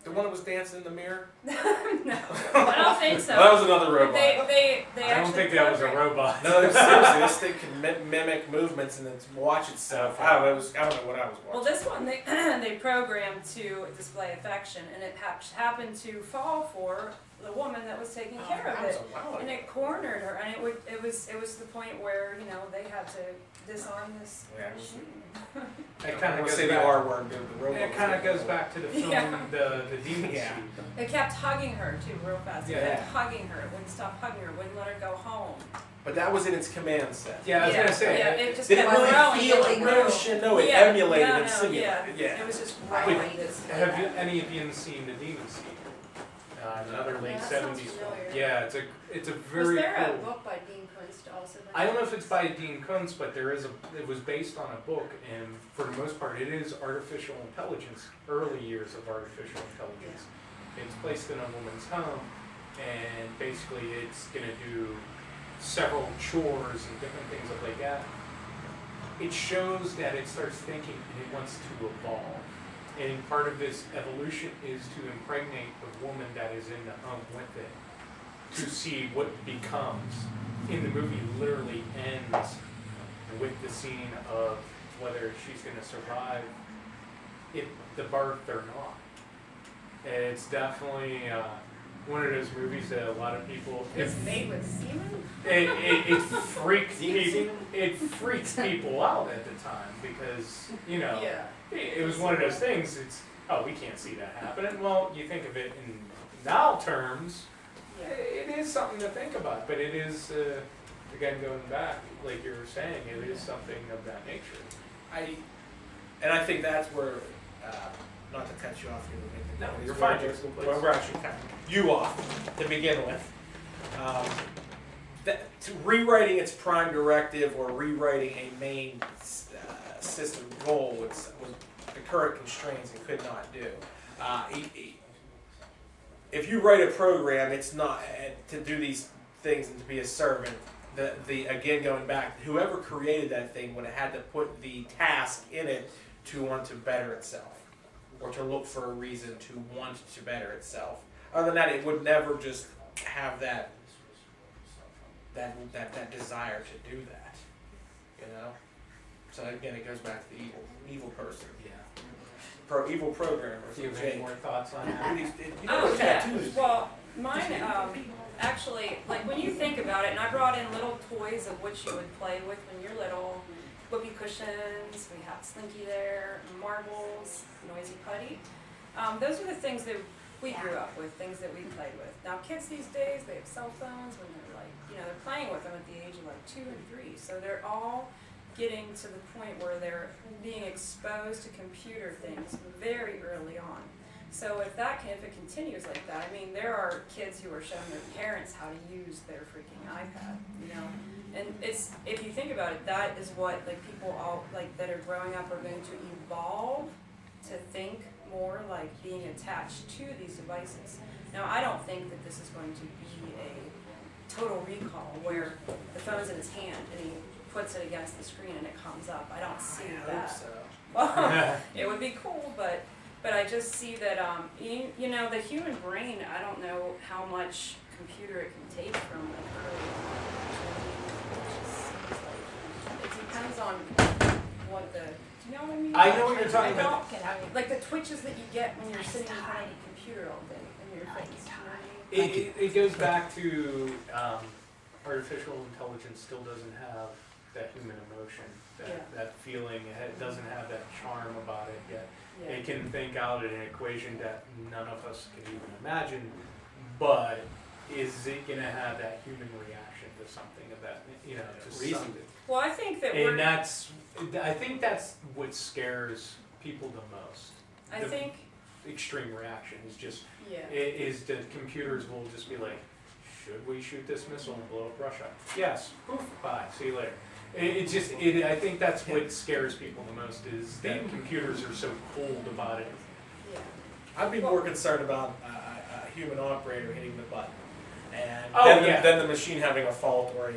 The one that was dancing in the mirror? No, I don't think so. That was another robot. They I don't think that was a robot. No, seriously, this thing can mimic movements and then watch itself. I don't know what I was watching. Well, this one they programmed to display affection, and it happened to fall for the woman that was taking care of it, and it cornered her, and it was to the point where they had to disarm this machine. It kind of say the R word. The robot. It kind of goes back to the film, the demon Yeah. seed. It kept hugging her too, real fast. It Yeah. kept hugging her. It wouldn't stop hugging her. Wouldn't let her go home. But that was in its command set. Yeah, I was gonna say. Yeah, it just Did it kept really growing. feel It it? grew. No, it Yeah, emulated no, and no, simulated. Yeah. It was just Wait, growing. have any of you seen the demon seed? Another late that sounds 70s film. familiar. Yeah, it's a very Was there cool. a book by Dean Kunst also? I don't know if it's by Dean Kuntz, but it was based on a book, and for the most part, it is artificial intelligence, early years of artificial intelligence. It's placed in a woman's home, and basically it's going to do several chores and different things like that. It shows that it starts thinking and it wants to evolve. And part of this evolution is to impregnate the woman that is in the home with it, to see what it becomes. In the movie, literally ends with the scene of whether she's going to survive the birth or not. And it's definitely one of those movies that a lot of people. It's made with semen? It freaks people. It freaks people out at the time because Yeah. it was one of those things. It's we can't see that happening. Well, you think of it in now terms. Yeah. It is something to think about, but it is, again, going back, like you were saying, it is something of that nature. I think that's where, not to cut you off here, No, but you're fine, we're Jason, please. we're actually cutting you off to begin with. Rewriting its prime directive or rewriting a main system goal was the current constraints and could not do. If you write a program, it's not to do these things and to be a servant. Again, going back, whoever created that thing would have had to put the task in it to want to better itself, or to look for a reason to want to better itself. Other than that, it would never just have that desire to do that. So again, it goes back to the evil person. Yeah. Evil programmer. Do you have any more thoughts on that? Oh, yeah. Well, mine, actually, like when you think about it, and I brought in little toys of which you would play with when you're little. Whoopee cushions, we have Slinky there, marbles, noisy putty. Those are the things that we grew up with, things that we played with. Now kids these days, they have cell phones when they're like, they're playing with them at the age of like 2 and 3. So they're all getting to the point where they're being exposed to computer things very early on. So if it continues like that, I mean, there are kids who are showing their parents how to use their freaking iPad, And it's, if you think about it, that is what like people all like that are growing up are going to evolve to think more like being attached to these devices. Now, I don't think that this is going to be a total recall where the phone's in his hand and he puts it against the screen and it comes up. I don't see that. So. Well, it would be cool, but I just see that you know, the human brain. I don't know how much computer it can take from like early on. It depends on what the. Do you know what I mean? I know what you're talking about. Like the twitches that you get when you're sitting in front of a computer all day in your face. You know what I mean? It goes back to artificial intelligence still doesn't have that human emotion, that feeling. It doesn't have that charm about it yet. Yeah. It can think out an equation that none of us can even imagine, but is it going to have that human reaction to something of that, you know, to something? Well, I think that I think that's what scares people the most. I The think extreme reaction is just, yeah. is that computers will just be like, should we shoot this missile and blow up Russia? Yes. Poof. Bye. See you later. I think that's what scares people the most is that computers are so cold about it. Yeah. I'd be more concerned about a human operator hitting the button, and then the machine having a fault or a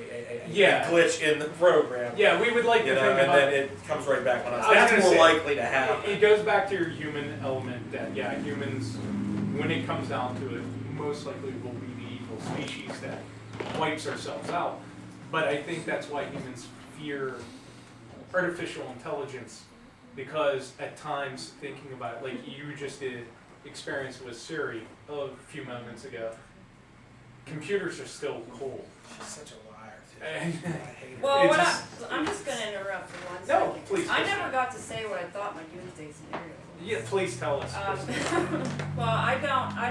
glitch in the program. Yeah, we would like to think about, and then it comes right back on us. That's more likely to happen. It goes back to your human element that humans, when it comes down to it, most likely will be the evil species that wipes ourselves out. But I think that's why humans fear artificial intelligence, because at times thinking about it, like you just did experience with Siri a few moments ago, computers are still cold. She's such a liar, too. And I hate her. Well, I'm just going to interrupt for 1 second. No, please. I never got to say what I thought my doomsday scenario was. Yeah, please tell us. Well, I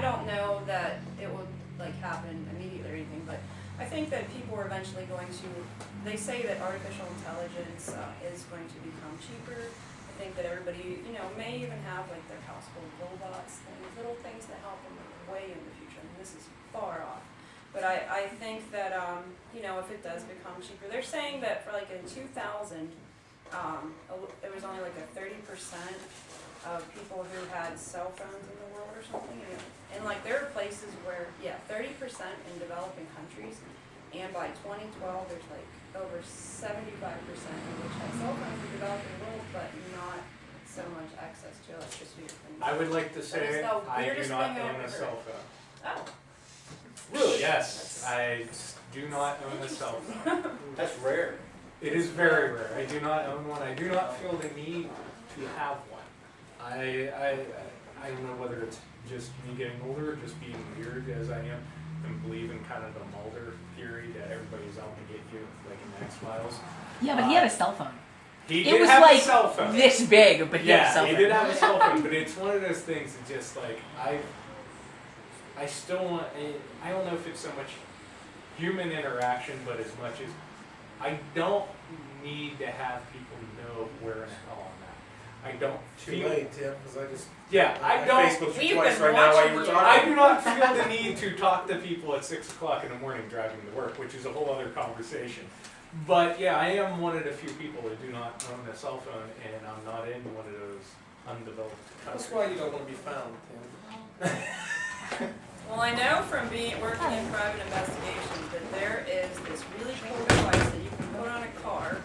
don't know that it will like happen immediately or anything, but I think that people are eventually going to. They say that artificial intelligence is going to become cheaper. I think that everybody, you know, may even have like their household robots, little things that help them way in the future. I mean, this is far off. But I think that, you know, if it does become cheaper, they're saying that for like in 2000, there was only like a 30% of people who had cell phones in the world or something. And like there are places where, 30% in developing countries. And by 2012, there's like over 75% of which have cell phones in the developing world, but not so much access to electricity. I would like to say I do not own a cell phone. Oh. Really? Yes, I do not own a cell phone. That's rare. It is very rare. I do not own one. I do not feel the need to have one. I don't know whether it's just me getting older or just being weird as I am and believe in kind of the Mulder theory that everybody's out to get you, like in X-Files. Yeah, but he had a cell phone. He It did was have like a cell phone. this big, but he had a cell Yeah, phone. he did have a cell phone, but it's one of those things that just like, I still want, I don't know if it's so much human interaction, but as much as I don't need to have people know where in the hell I'm at. I don't Too late, Tim, because I just I don't. Facebooked you We've twice been right now while watching you were you. I talking. do not feel the need to talk to people at 6 o'clock in the morning driving to work, which is a whole other conversation. But yeah, I am one of the few people that do not own a cell phone, and I'm not in one of those undeveloped countries. That's why you don't want to be found, Tim. Well, I know from working in private investigations that there is this really cool device that you can put on a car,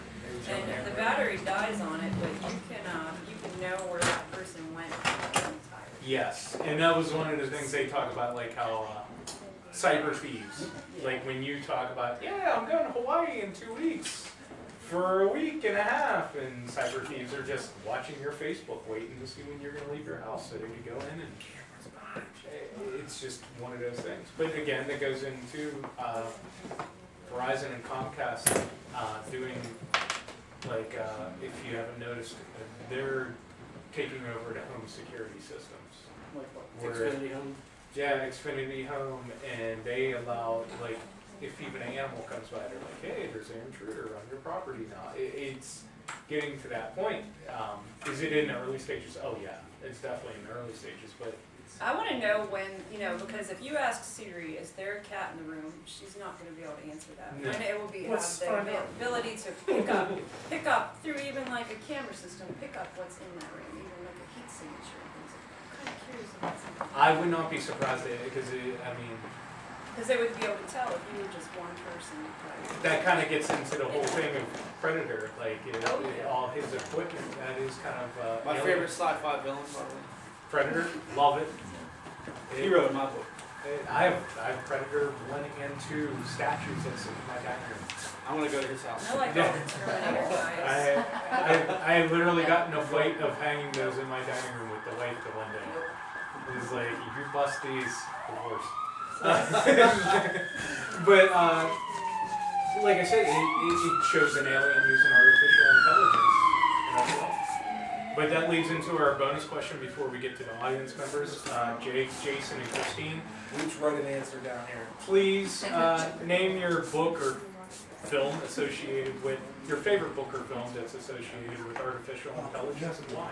and the battery dies on it, but you can know where that person went when tired. Yes, and that was one of the things they talk about, like how cyber thieves, like when you talk about, I'm going to Hawaii in 2 weeks for a week and a half, and cyber thieves are just watching your Facebook, waiting to see when you're going to leave your house so they can go in and it's just one of those things. But again, that goes into Verizon and Comcast doing, like, if you haven't noticed, they're taking over the home security systems. Like what? Where- Xfinity Home? Yeah, Xfinity Home, and they allow, like, if even an animal comes by, they're like, hey, there's an intruder on your property now. It's getting to that point. Is it in the early stages? Oh yeah, it's definitely in the early stages, but I want to know when, because if you ask Siri, is there a cat in the room, she's not going to be able to answer that. No. When it will be Let's have find the out. ability to pick up through even like a camera system, pick up what's in that room, even like a heat signature and things like that. I'm kind of curious about something. I would not be surprised at it because Because they would be able to tell if you were just one person. Like, that kind of gets into the whole thing of Predator, Oh, yeah. all his equipment. That is kind of My alien. favorite sci-fi villain, probably. Predator, love it. He wrote in my book. I have Predator 1 and 2 statues that sit in my dining room. I want to go to his house. I like all the Terminator guys. I literally got in a fight of hanging those in my dining room with the wife the one day. It was like, if you bust these, divorce. But like I said, it shows an alien using artificial intelligence. And that's all. But that leads into our bonus question before we get to the audience members. Jake, Jason, and Christine, We each wrote an answer down here. please name your book or film associated with, your favorite book or film that's associated with artificial intelligence and why.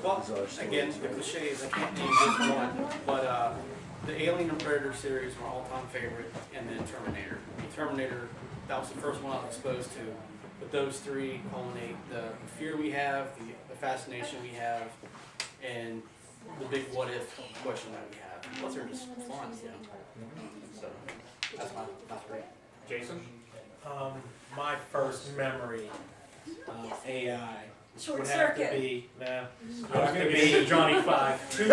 Well, again, the cliche is I can't name just one, but the Alien and Predator series are my all-time favorite, and then Terminator. Terminator, that was the first one I was exposed to. But those three culminate the fear we have, the fascination we have, and the big what-if question that we have. Plus, they're just fun, So, that's my three. Jason? My first memory of AI Short would have to circuit. be, I was going to be Johnny 5. two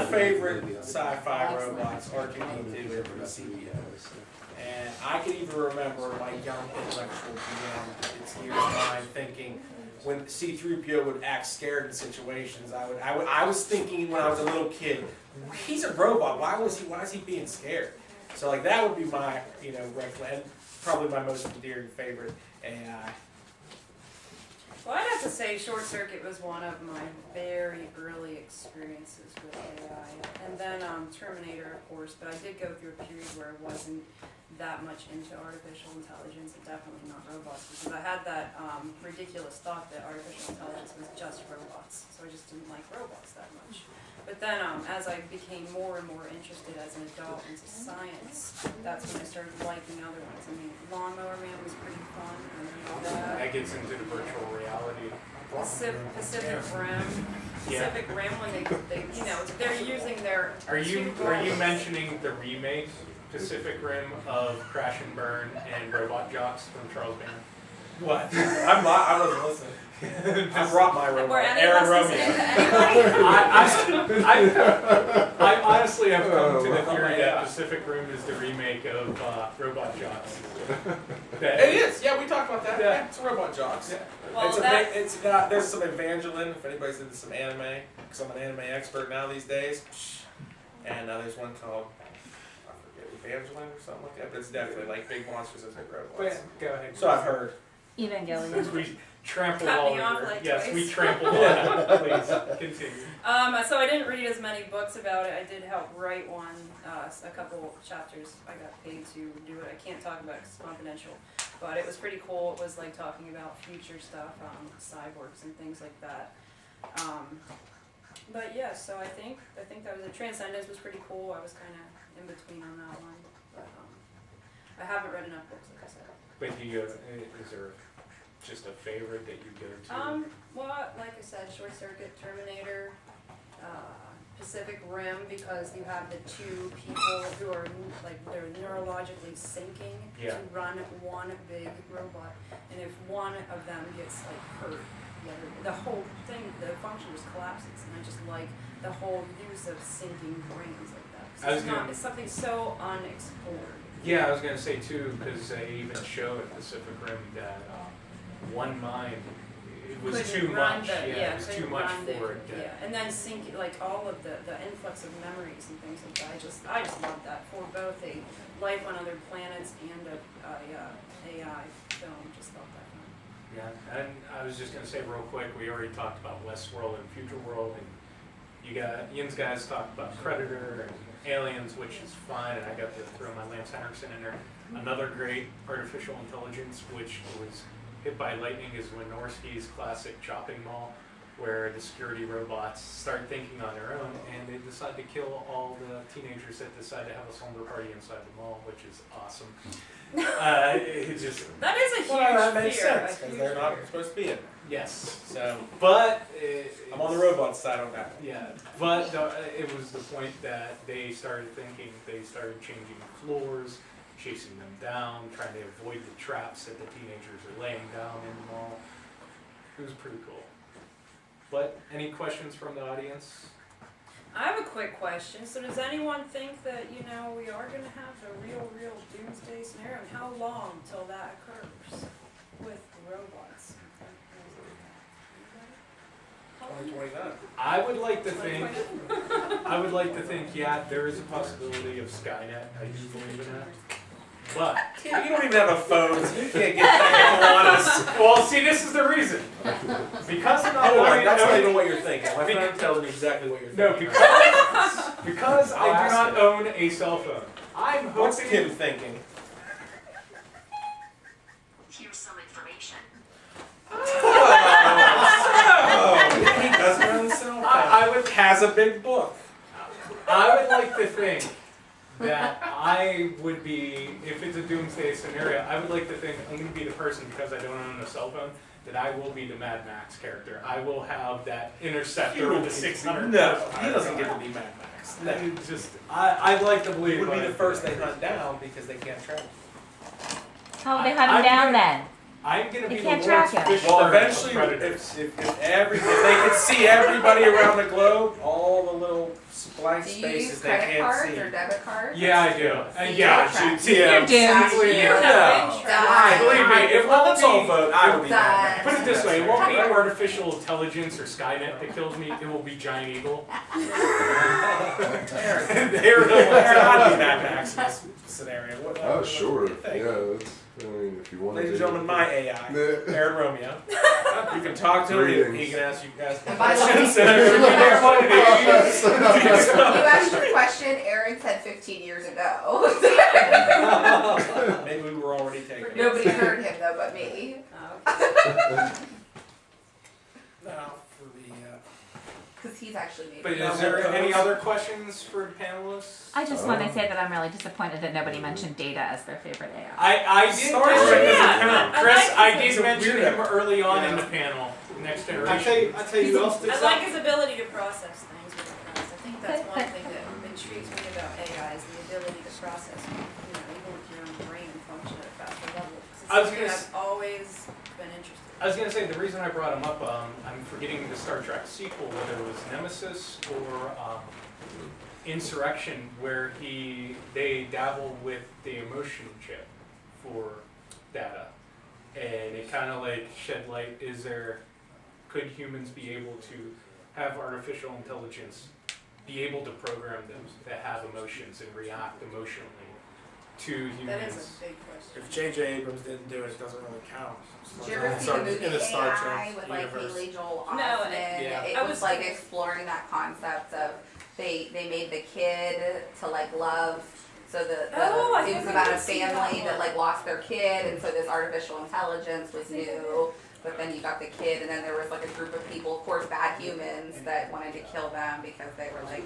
favorite sci-fi robots, R2D2 and the CPO. And I can even remember my young intellectual beyond its years mind thinking when C-3PO would act scared in situations, I was thinking when I was a little kid, he's a robot, why is he being scared? So like that would be my, recollection, probably my most endearing favorite AI. Well, I'd have to say Short Circuit was one of my very early experiences with AI. And then Terminator, of course, but I did go through a period where I wasn't that much into artificial intelligence and definitely not robots because I had that ridiculous thought that artificial intelligence was just robots. So I just didn't like robots that much. But then as I became more and more interested as an adult into science, that's when I started liking other ones. I mean, Lawnmower Man was pretty fun. That gets into the virtual reality. Pacific Rim. Yeah. Pacific Rim when they they're using their Are you mentioning the remake Pacific Rim of Crash and Burn and Robot Jocks from Charles Band? What? I wasn't listening. I brought my Were robot, any of Aaron us Romeo. anybody? I honestly have come to the theory yeah. that Pacific Rim is the remake of Robot Jocks. It is. Yeah, we talked about that. Yeah. Yeah, it's Robot Jocks. Yeah. Well, It's got. There's some Evangeline. If anybody's into some anime, because I'm an anime expert now these days. And there's one called I forget Evangeline or something like that. But it's definitely like big monsters as big robots. Go ahead. So I've heard. Evangelion. We trampled Cut all me off over. like Yes, twice. we trampled all over. Please continue. So I didn't read as many books about it. I did help write one, a couple chapters. I got paid to do it. I can't talk about it 'cause it's confidential. But it was pretty cool. It was like talking about future stuff, cyborgs and things like that. But yeah, so I think that was Transcendence was pretty cool. I was kind of in between on that one. But I haven't read enough books, like I said. But do you, is there just a favorite that you go to? Well, like I said, Short Circuit, Terminator, Pacific Rim, because you have the two people who are they're neurologically syncing Yeah. to run one big robot, and if one of them gets hurt, the whole thing, the function just collapses. And I just like the whole use of syncing brains like that. 'Cause it's something so unexplored. Yeah, I was gonna say too, because they even show at Pacific Rim that one mind, it was Couldn't too run much. the- It was couldn't too much run for it. Yeah, and then sync all of the influx of memories and things like that. I just love that for both a life on other planets and a AI film. Just love that. Yeah, and I was just gonna say real quick, we already talked about Westworld and Future World, and Ian's guys talked about Predator and Aliens, which is fine, and I got to throw my Lance Henriksen in there. Another great artificial intelligence, which was hit by lightning, is Wynorski's classic chopping mall. where the security robots start thinking on their own, and they decide to kill all the teenagers that decide to have a slumber party inside the mall, which is awesome. It just That is a huge that makes fear. sense a because huge they're not fear. supposed to be in there. yes, So but I'm on the robot side on that. Yeah, but it was the point that they started thinking. They started changing floors, chasing them down, trying to avoid the traps that the teenagers are laying down in the mall. It was pretty cool. But any questions from the audience? I have a quick question. So does anyone think that, we are going to have a real doomsday scenario? And how long till that occurs with robots? 2029. I would like to think, yeah, there is a possibility of Skynet. I do believe in that. But You don't even have a phone, so you can't get that on us. well, see, this is the reason. Because I'm not Hold on, owning- that's not even what you're thinking. My friend tells me exactly what you're thinking. No, because I'll I do ask not him. own a cell phone. I'm What's hoping. Kim thinking? Here's some information. Oh, he doesn't own a cell phone. I would Has a big book. I would like to think that I would be, if it's a doomsday scenario, I would like to think I'm going to be the person, because I don't own a cell phone, that I will be the Mad Max character. I will have that interceptor with the 600. No, he doesn't get to be Mad Max. No. I'd like to believe. He would be I- the first they hunt down because they can't track him. How would they hunt I'm him down gonna- then? I'm going to They be can't the Lawrence track him. Fishburne Well, of eventually, Predators. if they could see everybody around the globe, all the little blank Do you spaces use they credit can't cards see. or debit cards? Yeah, I do. See, Yeah, you're tracked. shoot, yeah. You do. You No. have been tracked. Believe me, it won't Let's all be. vote. I would be Mad Max. Put it this way, it won't be artificial intelligence or Skynet that kills me, it will be Giant Eagle. Aaron, They're the ones I'd be that Mad Max in this scenario. Oh, sure. What do you think? Yeah, that's, I mean, if you want Ladies and to. gentlemen, my AI, Nah. Aaron Romeo. You can talk to him. He Greetings. can ask you guys And by the way, questions. you asked your question, Aaron said 15 years ago. Maybe we were already taken. Nobody heard him though but me. Now for the. Because he's actually made But it. is there any other questions for the panelists? I just want to say that I'm really disappointed that nobody mentioned Data as their favorite AI. I did Star Trek mention doesn't count. Chris, I He's did a mention weirdo. him early on in Yeah. the panel. Next I generation. tell you who else sticks I out. like his ability to process things really fast. I think that's one thing that intrigues me about AI is the ability to process, even with your own brain and function at a faster level. 'Cause it's I was something gonna I've always been interested I was going to say, the reason I brought him up, I'm forgetting the Star Trek sequel, whether it was Nemesis or Insurrection, where they dabble with the emotion chip for Data. And it kind of like shed light, could humans be able to have artificial intelligence be able to program them to have emotions and react emotionally to in. That humans? is a big question. If J.J. Abrams didn't do it, it doesn't really count. Did you ever see the movie in the Star AI Trek with like universe. Haley Joel No, Osment? yeah. It I was was- like exploring that concept of they made the kid to like love. So Oh, I it think was I about a did see that family one. that like lost their kid, and so this artificial intelligence was new. But then you got the kid, and then there was like a group of people, of course, bad humans that wanted to kill them because they were like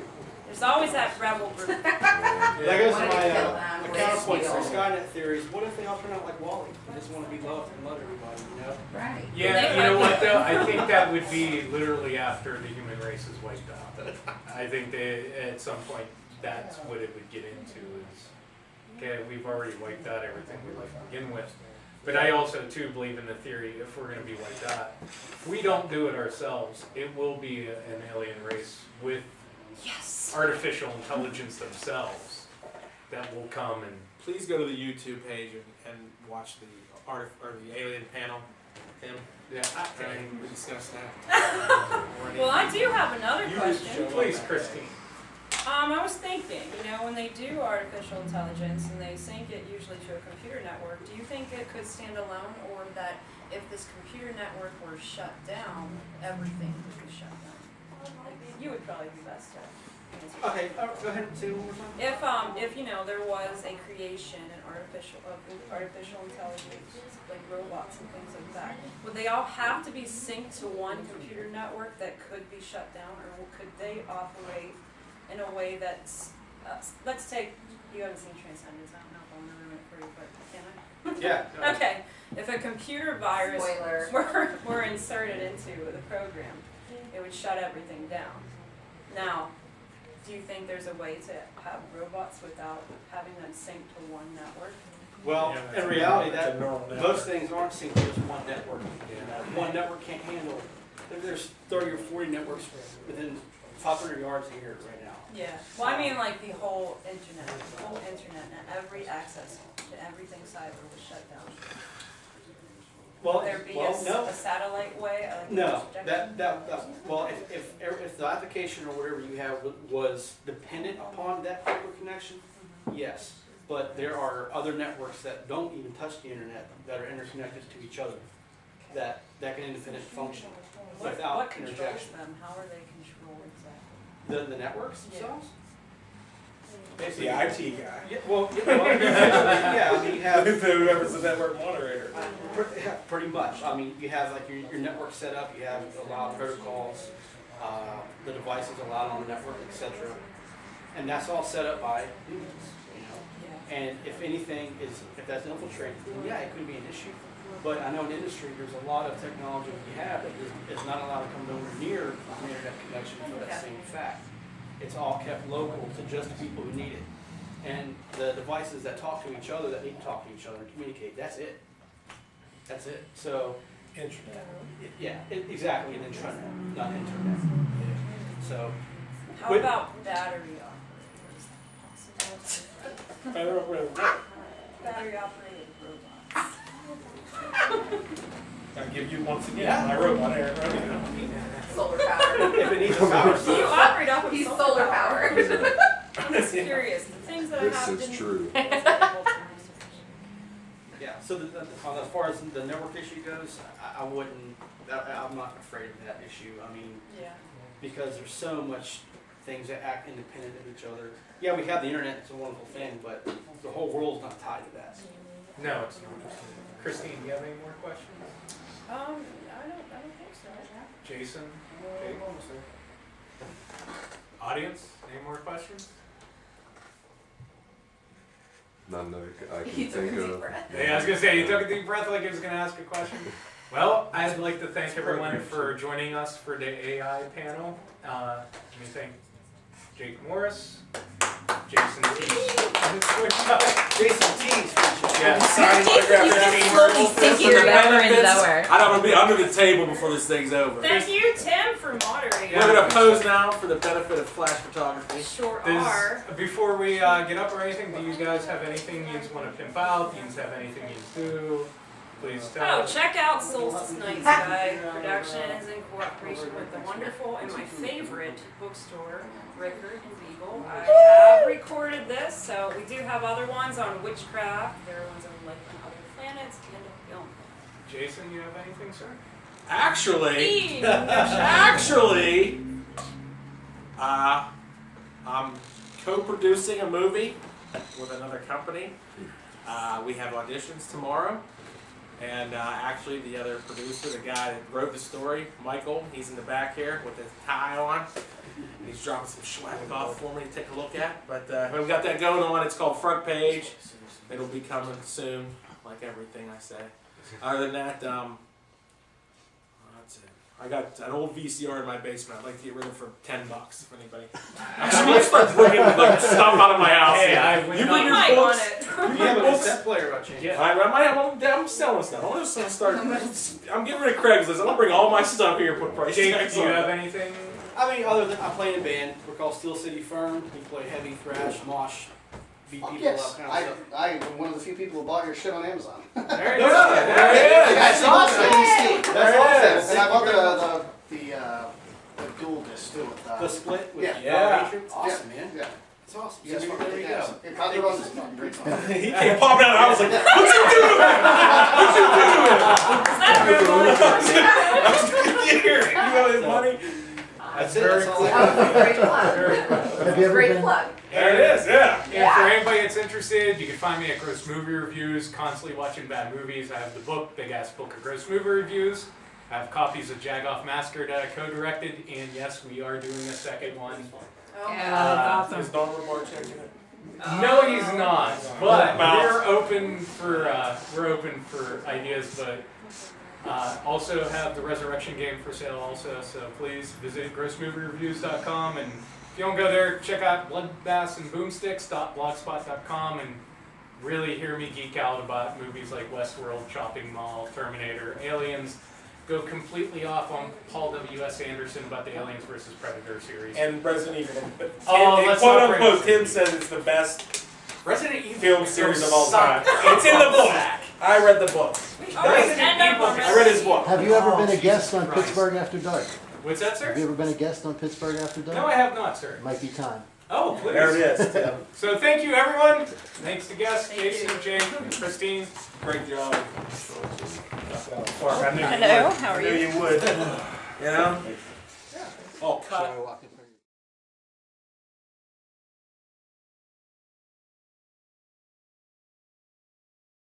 There's always that rebel group. That goes to wanted to my kill them. my They counterpoint steal. to Skynet theories. What if they all turn out like Wally? They just want to be loved and love everybody, you know? right. Yeah, you know what though? I think that would be literally after the human race is wiped out. I think that at some point that's what it would get into is, okay, we've already wiped out everything we like to begin with. But I also too believe in the theory if we're going to be wiped out, if we don't do it ourselves, it will be an alien race with Yes. artificial intelligence themselves that will come and Please go to the YouTube page and watch the the alien panel. Tim, and we discuss that. Well, I do have another You question. show up please, that Christine. day. I was thinking, when they do artificial intelligence and they sync it usually to a computer network, do you think it could stand alone, or that if this computer network were shut down, everything would be shut down? You would probably be best at answer. Okay, go ahead and say it one more time. If there was a creation in artificial intelligence, like robots and things like that, would they all have to be synced to one computer network that could be shut down, or could they operate in a way that's, let's take, you haven't seen Transcendence, I don't know if I'll remember it for you, but can I? Yeah. Okay, if a computer virus were inserted into the program, it would shut everything down. Now, do you think there's a way to have robots without having them sync to one network? Well, in reality, most things aren't synced to just one network. One network can't handle. There's 30 or 40 networks within 500 yards of here right now. Yeah. Well, I mean, like the whole internet, and every access to everything cyber was shut down. Well, Would there be no. a satellite way? No, well, if the application or whatever you have was dependent upon that paper connection, yes. But there are other networks that don't even touch the internet that are interconnected to each other that can independently function without what controls interjection. them? How are they controlled exactly? The networks themselves? Basically, the IT guy. Yeah, well, yeah, I mean, you have whoever's the network moderator. pretty much. I mean, you have like your network set up, you have allowed protocols, the devices allowed on the network, etc. And that's all set up by humans, And if anything if that's infiltrated, then yeah, it could be an issue. But I know in industry, there's a lot of technology that you have that is not allowed to come nowhere near an internet connection for that same fact. It's all kept local to just the people who need it. And the devices that talk to each other, that need to talk to each other and communicate, that's it. That's it. So, Internet. Exactly, an intranet, not internet. So, How about battery operated? Is that possible? Battery operated robots. I give you once again my robot air. Solar powered. If it needs a power You source. operate off of He's solar solar power. powered. I'm just curious. The things that I This have is didn't true. wasn't able to Yeah, so as far as the network issue goes, I wouldn't, I'm not afraid of that issue. I mean, Yeah. because there's so much things that act independent of each other. Yeah, we have the internet, it's a wonderful thing, but the whole world's not tied to that. No, it's not. Christine, do you have any more questions? I don't think so. Jason? Jake? Audience, any more questions? None that I can He took a think deep of. breath. Yeah, I was gonna say, you took a deep breath like I was gonna ask a question. Well, I'd like to thank everyone for joining us for the AI panel. Let me thank Jake Morris, Jason T. Jason T's. Yeah, He's slowly sinking your veterans over. I don't want to be under the table before this thing's over. Thank you, Tim, for moderating. We're going to pose now for the benefit of flash photography. Sure are. Before we get up or anything, do you guys have anything you want to pimp out? Do you have anything you do? Please tell Oh, us. check out SolsticeNightSky Productions in cooperation with the wonderful and my favorite bookstore, Rickert and Beagle. I have recorded this, so we do have other ones on witchcraft. There are ones on life on other planets and film. Jason, you have anything, sir? Actually, I'm co-producing a movie with another company. We have auditions tomorrow. And actually, the other producer, the guy that wrote the story, Michael, he's in the back here with his tie on. And he's dropping some swag off for me to take a look at. But we've got that going on. It's called Front Page. It'll be coming soon, like everything I say. Other than that, that's it. I got an old VCR in my basement. I'd like to get rid of it for $10 if anybody. Actually, let's start bringing like stuff out of my house. Hey, you bring your might books. want it. You have a cassette player about change. Yeah. I'm selling stuff. I'm just gonna start. I'm getting rid of Craigslist. I'm gonna bring all my stuff here and put price Jake, tags do you on have it. anything? I mean, other than I play in a band, we're called Steel City Firm. We play heavy thrash, mosh, beat people Yes, up, kind of stuff. I'm one of the few people who bought your shit on Amazon. There it is. There it is. That's awesome. That's awesome. And I bought the dual disc too. With, The split with Yeah. Matrix. Awesome, man. Yeah. It's awesome. You guys So fucking there we kick ass. go. It got on this one. Great song. He came popping out. I was like, "What you doing? What you doing?" Is that a real one? Here, you know his money. That's it, very that's all cool. I have. Great plug. Very cool. Have you ever Great been? plug. There it is, yeah. And for anybody that's interested, you can find me at Gross Movie Reviews, constantly watching bad movies. I have the book, Big Ass Book of Gross Movie Reviews. I have copies of Jagoff Massacre that I co-directed, and yes, we are doing a second one. Oh, Yeah, Is Don Lamar changing it? No, he's not. But Wow. we're open for ideas. But also have the Resurrection game for sale also. So please visit grossmoviereviews.com, and if you don't go there, check out bloodbathsandboomsticks.blogspot.com and really hear me geek out about movies like Westworld, Shopping Mall, Terminator, Aliens. Go completely off on Paul W.S. Anderson about the Aliens vs. Predator series. And Resident Evil. But Oh, let's quote not unquote, bring Tim says it's the best Resident Evil film series of all suck. time. It's in the book. I read the book. Resident Evil. I read his book. Have you ever been a Jesus guest on Christ. Pittsburgh After Dark? What's that, sir? Have you ever been a guest on Pittsburgh After Dark? No, I have not, sir. Might be time. Oh, please. There it is, Tim. So thank you, everyone. Thanks to guests, Jason, Jane, and Christine. Great job. Hello, how are I knew you? you would. You know? Oh, cut. Shall I walk in?